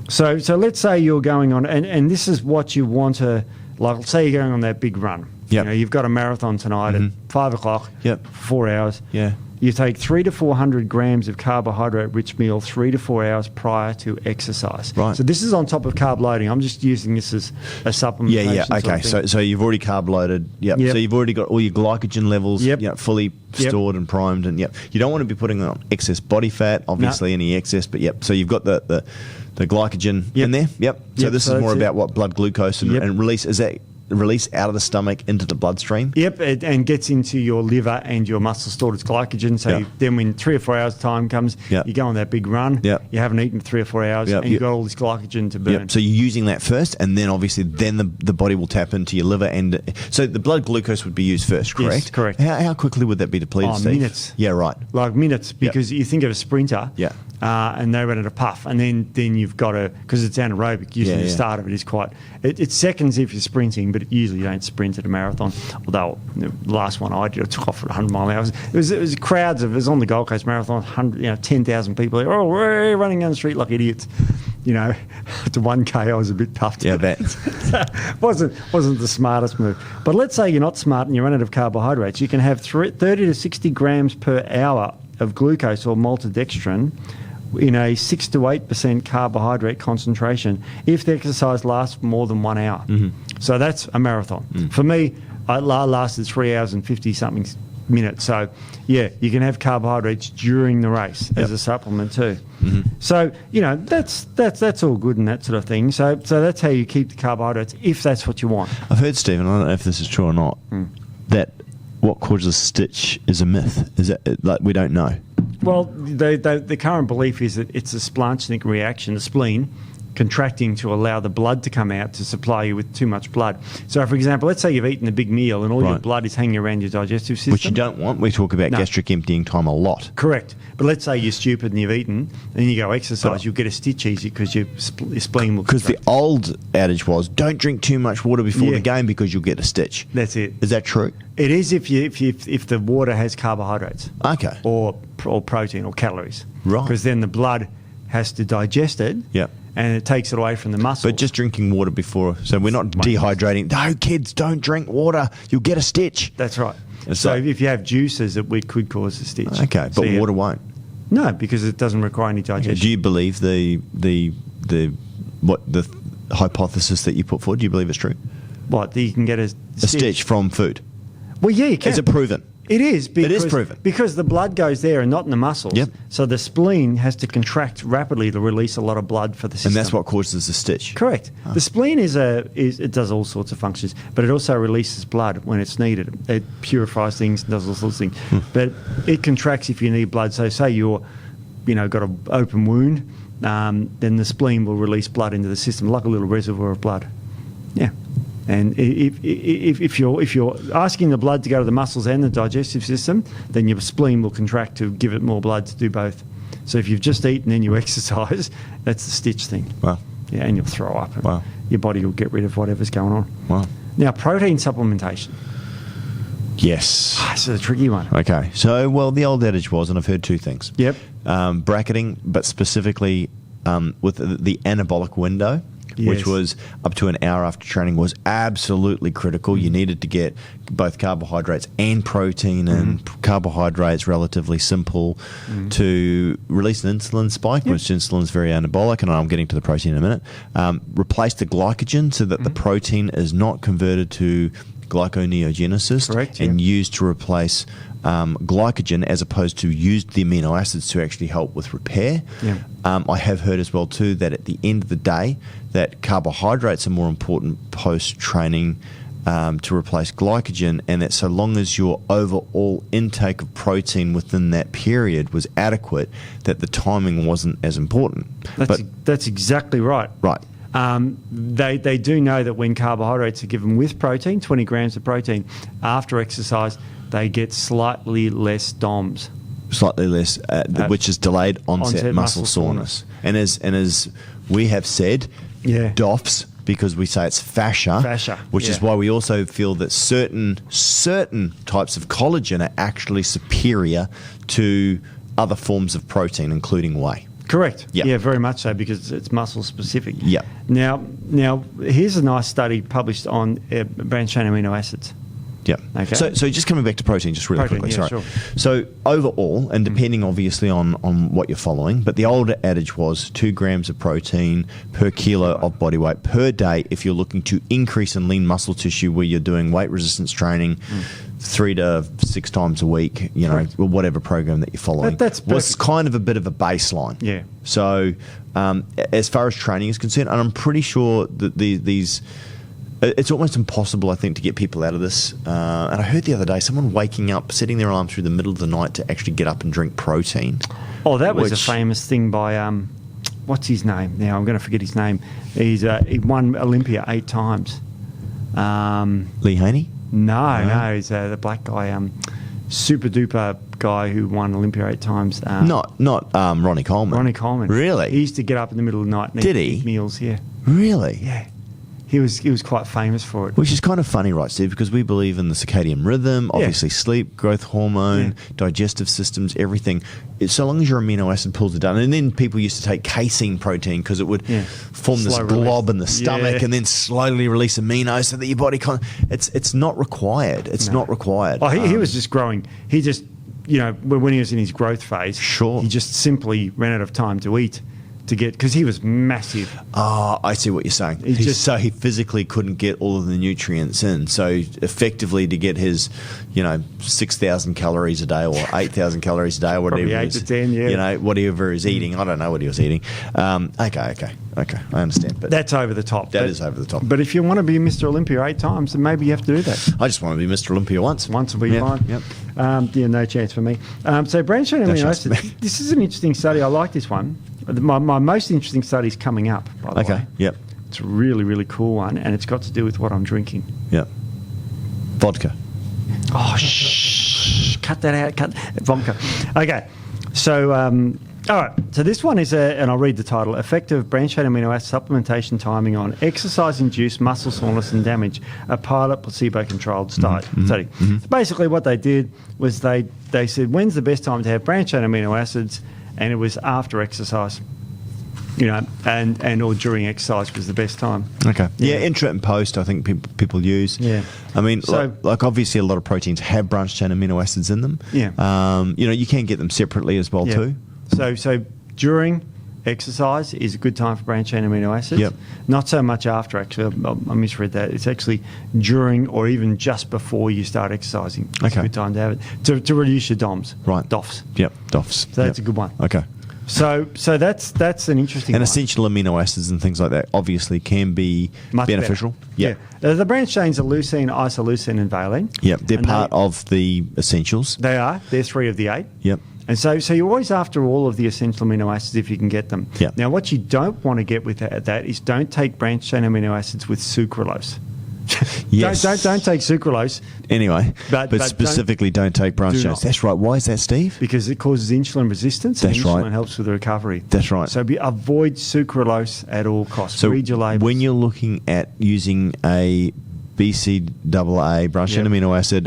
So let's say you're going on, and this is what you want to, like, say you're going on that big run. Yep. You've got a marathon tonight at 5 o'clock, Yep. 4 hours. Yeah. You take 300 to 400 grams of carbohydrate-rich meal 3 to 4 hours prior to exercise. Right. So this is on top of carb loading. I'm just using this as a supplementation. Yeah. sort of Okay. thing. So you've already carb loaded. Yep. Yep. So you've already got all your glycogen levels Yep. fully Yep. stored and primed, and you don't want to be putting on excess body fat, obviously any excess, but so you've got the glycogen in there. Yep. So this is more about what blood glucose and release. Is that release out of the stomach into the bloodstream? Yep, and gets into your liver and your muscle stored as glycogen. So then when 3 or 4 hours time comes, you go on that big run, you haven't eaten for 3 or 4 hours, and you've got all this glycogen to burn. So you're using that first, and then obviously the body will tap into your liver. And so the blood glucose would be used first, correct? Yes, correct. How quickly would that be depleted, Steve? Minutes. Yeah, right. Like minutes, because you think of a sprinter, and they run at a puff, and then you've got to, because it's anaerobic, usually the start of it is quite, it's seconds if you're sprinting, but usually you don't sprint at a marathon. Although the last one I did, I took off at 100 mile an hour. It was crowds of, it was on the Gold Coast Marathon, 10,000 people. We're running down the street like idiots. To 1K I was a bit puffed. Yeah, that wasn't the smartest move. But let's say you're not smart and you run out of carbohydrates. You can have 30 to 60 grams per hour of glucose or maltodextrin in a 6 to 8% carbohydrate concentration if the exercise lasts for more than 1 hour. So that's a marathon. For me, it lasted 3 hours and 50-something minutes. So, you can have carbohydrates during the race as a supplement too. So, that's all good and that sort of thing. So that's how you keep the carbohydrates if that's what you want. I've heard, Stephen, I don't know if this is true or not, that what causes stitch is a myth. Is that like we don't know? Well, the current belief is that it's a splanchnic reaction, the spleen contracting to allow the blood to come out to supply you with too much blood. So, for example, let's say you've eaten a big meal and all your blood is hanging around your digestive system. Which you don't want. We talk about gastric emptying time a lot. Correct. But let's say you're stupid and you've eaten and you go exercise, you'll get a stitch easy because your spleen will contract. Because the old adage was, don't drink too much water before the game because you'll get a stitch. That's it. Is that true? It is if the water has carbohydrates. Okay. Or protein or calories. Right. Because then the blood has to digest it. Yep. And it takes it away from the muscle. But just drinking water before, so we're not dehydrating. No, kids, don't drink water. You'll get a stitch. That's right. So if you have juices, it could cause a stitch. Okay, but water won't. No, because it doesn't require any digestion. Do you believe the hypothesis that you put forward? Do you believe it's true? What, that you can get a stitch from food? Well, yeah, you can. Is it proven? It is. Because, it is proven. Because the blood goes there and not in the muscles. Yep. So the spleen has to contract rapidly to release a lot of blood for the system. And that's what causes the stitch? Correct. The spleen it does all sorts of functions, but it also releases blood when it's needed. It purifies things, does all sorts of things. But it contracts if you need blood. So say you're, got an open wound, then the spleen will release blood into the system like a little reservoir of blood. Yeah. And if you're asking the blood to go to the muscles and the digestive system, then your spleen will contract to give it more blood to do both. So if you've just eaten and you exercise, that's the stitch thing. Wow. Yeah, and you'll throw up. And your body will get rid of whatever's going on. Wow. Now, protein supplementation. Yes. It's a tricky one. Okay. So, the old adage was, and I've heard two things. Yep. Bracketing, but specifically with the anabolic window. Yes. Which was up to an hour after training, was absolutely critical. You needed to get both carbohydrates and protein, and carbohydrates relatively simple to release an insulin spike, which insulin is very anabolic, and I'm getting to the protein in a minute. Replace the glycogen so that the protein is not converted to glyconeogenesis. Correct, and used to replace glycogen as opposed to used the amino acids to actually help with repair. Yeah. I have heard as well too that at the end of the day that carbohydrates are more important post-training to replace glycogen, and that so long as your overall intake of protein within that period was adequate, that the timing wasn't as important. That's exactly right. Right. They do know that when carbohydrates are given with protein, 20 grams of protein, after exercise, they get slightly less DOMS. Slightly less, which is delayed onset muscle soreness. And as we have said, DOFs, because we say it's fascia, which is why we also feel that certain types of collagen are actually superior to other forms of protein, including whey. Correct. Yep. Yeah, very much so, because it's muscle specific. Yeah. Now, here's a nice study published on branched chain amino acids. Yeah. Okay. So just coming back to protein, just really quickly. Yeah, sorry. sure. So overall, and depending obviously on what you're following, but the old adage was 2 grams of protein per kilo of body weight per day if you're looking to increase in lean muscle tissue where you're doing weight resistance training 3 to 6 times a week, or whatever program that you're following. That's was kind of a bit of a baseline. Yeah. So as far as training is concerned, and I'm pretty sure that these it's almost impossible, I think, to get people out of this. And I heard the other day someone waking up, setting their alarm through the middle of the night to actually get up and drink protein. Oh, that was a famous thing by, what's his name? Now, I'm going to forget his name. He won Olympia 8 times. Lee Haney? No, he's the black guy, super duper guy who won Olympia 8 times. Not Ronnie Coleman. Ronnie Coleman. Really? He used to get up in the middle of the night and eat meals, yeah. Really? Yeah. He was quite famous for it. Which is kind of funny, right, Steve? Because we believe in the circadian rhythm, obviously sleep, growth hormone, digestive systems, everything. So long as your amino acid pools are done. And then people used to take casein protein because it would form this glob in the stomach and then slowly release amino so that your body it's not required. It's not required. Oh, he was just growing. He just, when he was in his growth phase, he just simply ran out of time to eat. Because he was massive. Oh, I see what you're saying. So he physically couldn't get all of the nutrients in. So effectively to get his, 6,000 calories a day or 8,000 calories a day or whatever. Probably 8 to 10, whatever he's eating. I don't know what he was eating. Okay. I understand. But that's over the top. That is over the top. But if you want to be Mr. Olympia 8 times, then maybe you have to do that. I just want to be Mr. Olympia once. Once will be fine. Yep. No chance for me. So branched-chain amino acids. This is an interesting study. I like this one. My most interesting study is coming up, by the way. Okay, yep. It's a really, really cool one, and it's got to do with what I'm drinking. Yep. Vodka. Oh, shh. Cut that out. Vodka. Okay. So, all right. So this one is, and I'll read the title, Effective Branched-Chain Amino Acid Supplementation Timing on Exercise-Induced Muscle Soreness and Damage, a pilot placebo-controlled study. Mm-hmm. So basically what they did was they said, when's the best time to have branched-chain amino acids? And it was after exercise, and or during exercise was the best time. Okay. Yeah, intra and post, I think people use. Yeah. I mean, so, like obviously a lot of proteins have branched chain amino acids in them. Yeah. You can get them separately as well too. So during exercise is a good time for branched chain amino acids. Yep. Not so much after, actually. I misread that. It's actually during or even just before you start exercising. It's a good time to have it to reduce your DOMs. Right. DOFs. Yep. DOFs. So that's a good one. Okay. So that's an interesting one. And essential amino acids and things like that obviously can be much beneficial. Yeah. The branched chains are leucine, isoleucine, and valine. Yep. They're part of the essentials. They are. They're 3 of the 8. Yep. And so you're always after all of the essential amino acids if you can get them. Yep. Now, what you don't want to get with that is don't take branched chain amino acids with sucralose. Yes. Don't take sucralose. Anyway, but specifically don't take branched chains. That's right. Why is that, Steve? Because it causes insulin resistance. That's and insulin right. helps with the recovery. That's right. So avoid sucralose at all costs. So read your labels. when you're looking at using a BCAA branched chain amino acid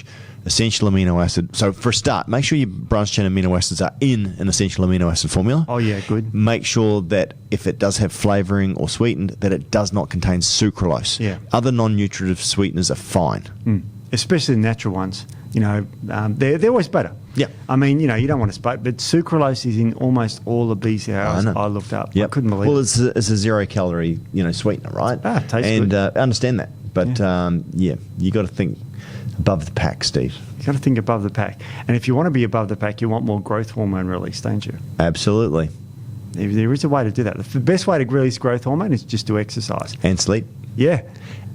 / essential amino acid. So for a start, make sure your branched chain amino acids are in an essential amino acid formula. Oh yeah, good. Make sure that if it does have flavouring or sweetened, that it does not contain sucralose. Yeah. Other non-nutritive sweeteners are fine. Especially the natural ones. They're always better. Yeah. I mean, you don't want to spike, but sucralose is in almost all the BCAAs I looked up. Yep. I couldn't believe it. Well, it's a 0-calorie, sweetener, right? Tastes good. good. I understand that. But, you got to think above the pack, Steve. You've got to think above the pack. And if you want to be above the pack, you want more growth hormone release, don't you? Absolutely. There is a way to do that. The best way to release growth hormone is just to exercise. And sleep. Yeah.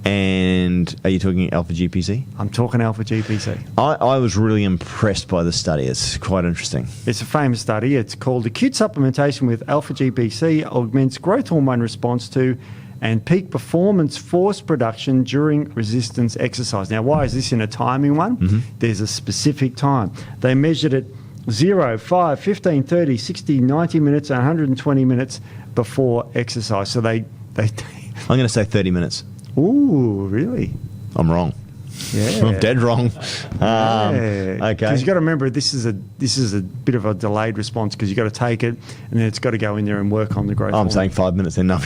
And are you talking alpha GPC? I'm talking alpha GPC. I was really impressed by the study. It's quite interesting. It's a famous study. It's called Acute Supplementation with Alpha GPC Augments Growth Hormone Response to and Peak Performance Force Production During Resistance Exercise. Now, why is this in a timing one? There's a specific time. They measured it 0, 5, 15, 30, 60, 90 minutes, and 120 minutes before exercise. So they I'm going to say 30 minutes. Ooh, really? I'm wrong. Yeah. I'm dead wrong. Okay. Because you've got to remember, this is a bit of a delayed response because you've got to take it and then it's got to go in there and work on the growth hormone. I'm saying 5 minutes enough.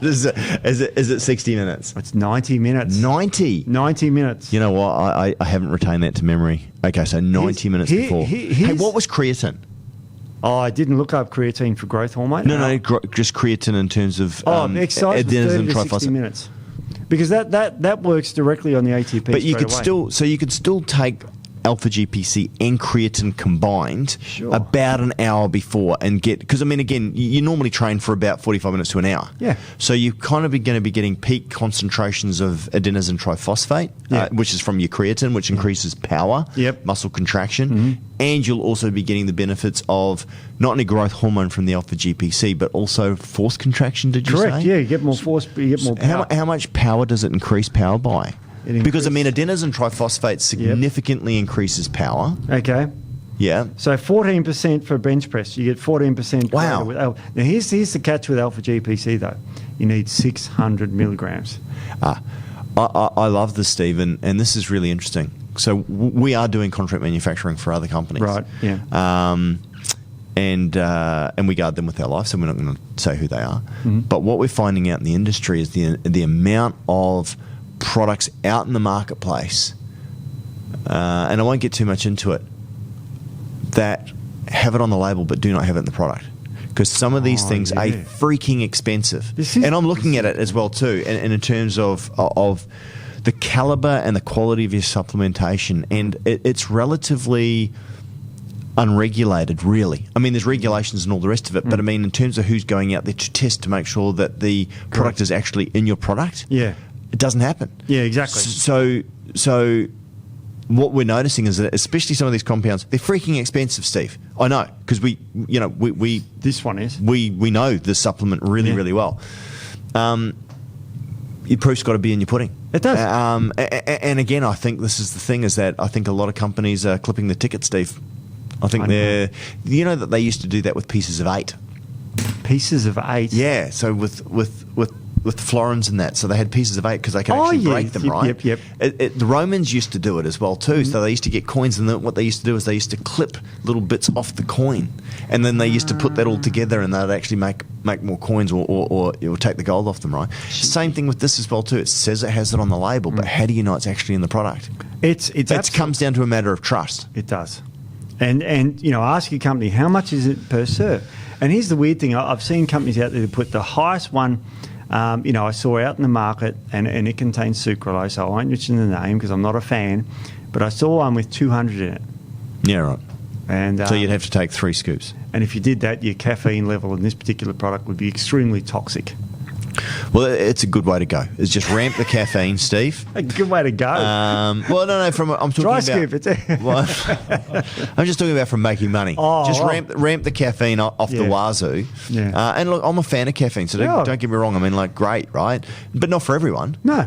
Is it 60 minutes? It's 90 minutes. 90 minutes. You know what? I haven't retained that to memory. Okay, so 90 minutes before. Hey, what was creatine? Oh, I didn't look up creatine for growth hormone. No, just creatine in terms of exercise was 30 to 60 minutes. Because that works directly on the ATP. But you could still take alpha GPC and creatine combined about an hour before and get, because I mean, again, you normally train for about 45 minutes to an hour. Yeah. So you're kind of going to be getting peak concentrations of adenosine triphosphate, which is from your creatine, which increases power, muscle contraction, and you'll also be getting the benefits of not only growth hormone from the alpha GPC, but also force contraction. Did you say? Correct. Yeah, you get more force, you get more power. How much power does it increase power by? Because, I mean, adenosine triphosphate significantly increases power. Okay. Yeah. So 14% for bench press. You get 14%. Wow. Now, here's the catch with alpha GPC, though. You need 600 milligrams. I love this, Steve, and this is really interesting. So we are doing contract manufacturing for other companies. Right, yeah. And we guard them with our life, so we're not going to say who they are. But what we're finding out in the industry is the amount of products out in the marketplace, and I won't get too much into it, that have it on the label but do not have it in the product. Because some of these things are freaking expensive. And I'm looking at it as well too, and in terms of the caliber and the quality of your supplementation, and it's relatively unregulated, really. I mean, there's regulations and all the rest of it, but I mean, in terms of who's going out there to test to make sure that the product is actually in your product, it doesn't happen. Yeah, exactly. So what we're noticing is that especially some of these compounds, they're freaking expensive, Steve. I know, because we this one is. We know the supplement really well. Your proof's got to be in your pudding. It does. And again, I think this is the thing, is that I think a lot of companies are clipping the ticket, Steve. I think you know that they used to do that with pieces of 8. Pieces of 8? Yeah, so with florins and that. So they had pieces of 8 because they could actually break them, right? Yep. The Romans used to do it as well too. So they used to get coins, and what they used to do is they used to clip little bits off the coin, and then they used to put that all together, and they'd actually make more coins, or take the gold off them, right? Same thing with this as well too. It says it has it on the label, but how do you know it's actually in the product? It comes down to a matter of trust. It does. And ask your company, how much is it per serve? And here's the weird thing. I've seen companies out there that put the highest one, I saw out in the market, and it contains sucralose. So I won't mention the name because I'm not a fan, but I saw one with 200 in it. Yeah, right. And so you'd have to take 3 scoops. And if you did that, your caffeine level in this particular product would be extremely toxic. Well, it's a good way to go. It's just ramp the caffeine, Steve. A good way to go. I'm talking Dry about. scoop, I'm just talking about from making money. Ramp the caffeine off the wazoo. Yeah. And look, I'm a fan of caffeine, so don't get me wrong. I mean, like, great, right? But not for everyone. No.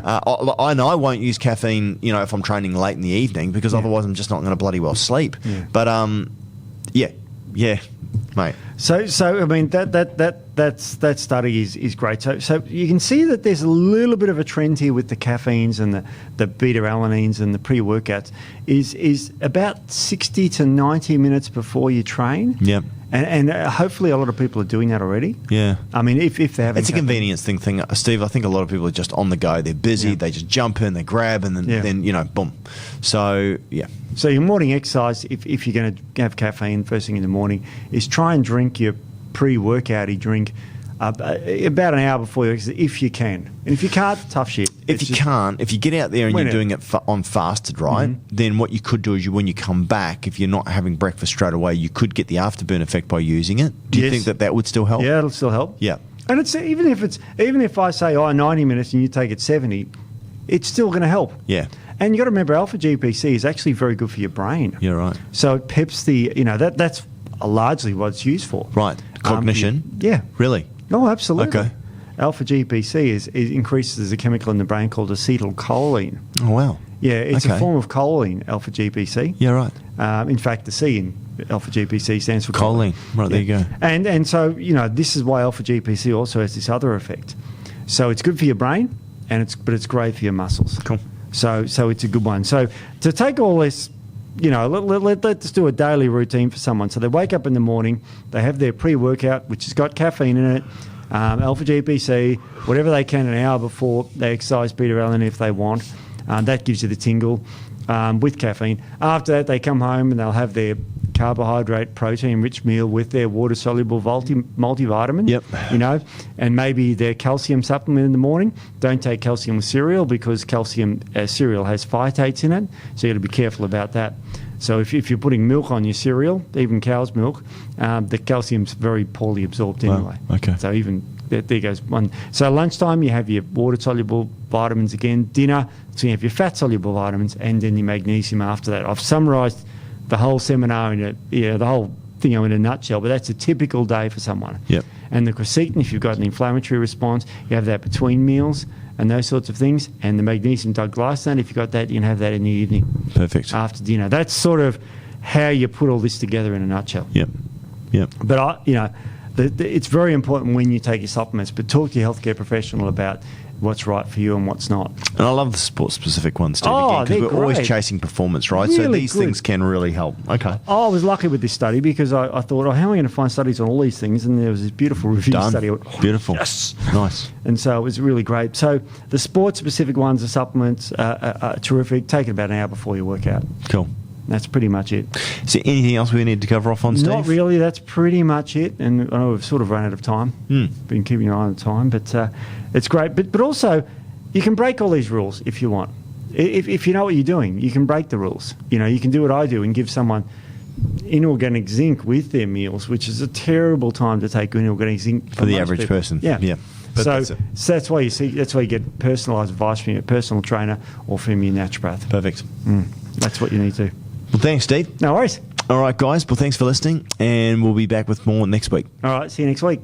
I know I won't use caffeine, if I'm training late in the evening, because otherwise I'm just not going to bloody well sleep. Yeah. But mate. So I mean that study is great. So you can see that there's a little bit of a trend here with the caffeines and the beta alanines and the pre-workouts is about 60 to 90 minutes before you train. Yeah. And hopefully a lot of people are doing that already. Yeah. I mean, if they haven't. It's a convenience thing, Steve. I think a lot of people are just on the go. They're busy. They just jump in, they grab, and then boom. So, yeah. So your morning exercise, if you're going to have caffeine first thing in the morning, is try and drink your pre-workouty drink about an hour before your exercise, if you can. And if you can't, tough shit. If you get out there and you're doing it on fasted, right, then what you could do is when you come back, if you're not having breakfast straight away, you could get the afterburn effect by using it. Do you think that would still help? Yeah, it'll still help. Yeah. And it's even if I say 90 minutes and you take it 70, it's still going to help. Yeah. And you got to remember, alpha GPC is actually very good for your brain. You're right. So it peps that's largely what it's used for. Right. Cognition. Yeah. Really? Oh, absolutely. Okay. Alpha GPC increases a chemical in the brain called acetylcholine. Oh, wow. Yeah, it's a form of choline, alpha GPC. Yeah, right. In fact, the C in alpha GPC stands for choline. Right, there you go. And so, this is why alpha GPC also has this other effect. So it's good for your brain, but it's great for your muscles. Cool. So it's a good one. So to take all this, let's do a daily routine for someone. So they wake up in the morning, they have their pre-workout, which has got caffeine in it, alpha-GPC, whatever they can an hour before they exercise, beta-alanine if they want. That gives you the tingle with caffeine. After that, they come home and they'll have their carbohydrate, protein-rich meal with their water-soluble multivitamin, and maybe their calcium supplement in the morning. Don't take calcium with cereal because calcium cereal has phytates in it, so you've got to be careful about that. So if you're putting milk on your cereal, even cow's milk, the calcium's very poorly absorbed anyway. Wow. Okay. So even there goes one. So lunchtime, you have your water-soluble vitamins again. Dinner, so you have your fat-soluble vitamins and then your magnesium after that. I've summarised the whole seminar the whole thing in a nutshell, but that's a typical day for someone. Yep. And the Creatine, if you've got an inflammatory response, you have that between meals and those sorts of things. And the magnesium diglycinate, if you've got that, you can have that in the evening. Perfect. After dinner. That's sort of how you put all this together in a nutshell. Yep. But it's very important when you take your supplements, but talk to your healthcare professional about what's right for you and what's not. And I love the sport-specific ones, Steve, because we're always chasing performance, right? Really so these good. things can really help. Okay. I was lucky with this study because I thought, how am I going to find studies on all these things? And there was this beautiful review study. Beautiful. Yes. Nice. And so it was really great. So the sport-specific ones, the supplements, are terrific. Take it about an hour before you work out. Cool. That's pretty much it. Is there anything else we need to cover off on, Steve? Not really. That's pretty much it. And I know we've sort of run out of time. Been keeping an eye on the time. But it's great. But also, you can break all these rules if you want. If you know what you're doing, you can break the rules. You can do what I do and give someone inorganic zinc with their meals, which is a terrible time to take inorganic zinc for the average people. person. Yeah. But so that's why you get personalised advice from your personal trainer or from your naturopath. Perfect. That's what you need to. Well, thanks, Steve. No worries. All right, guys. Well, thanks for listening, and we'll be back with more next week. All right. See you next week.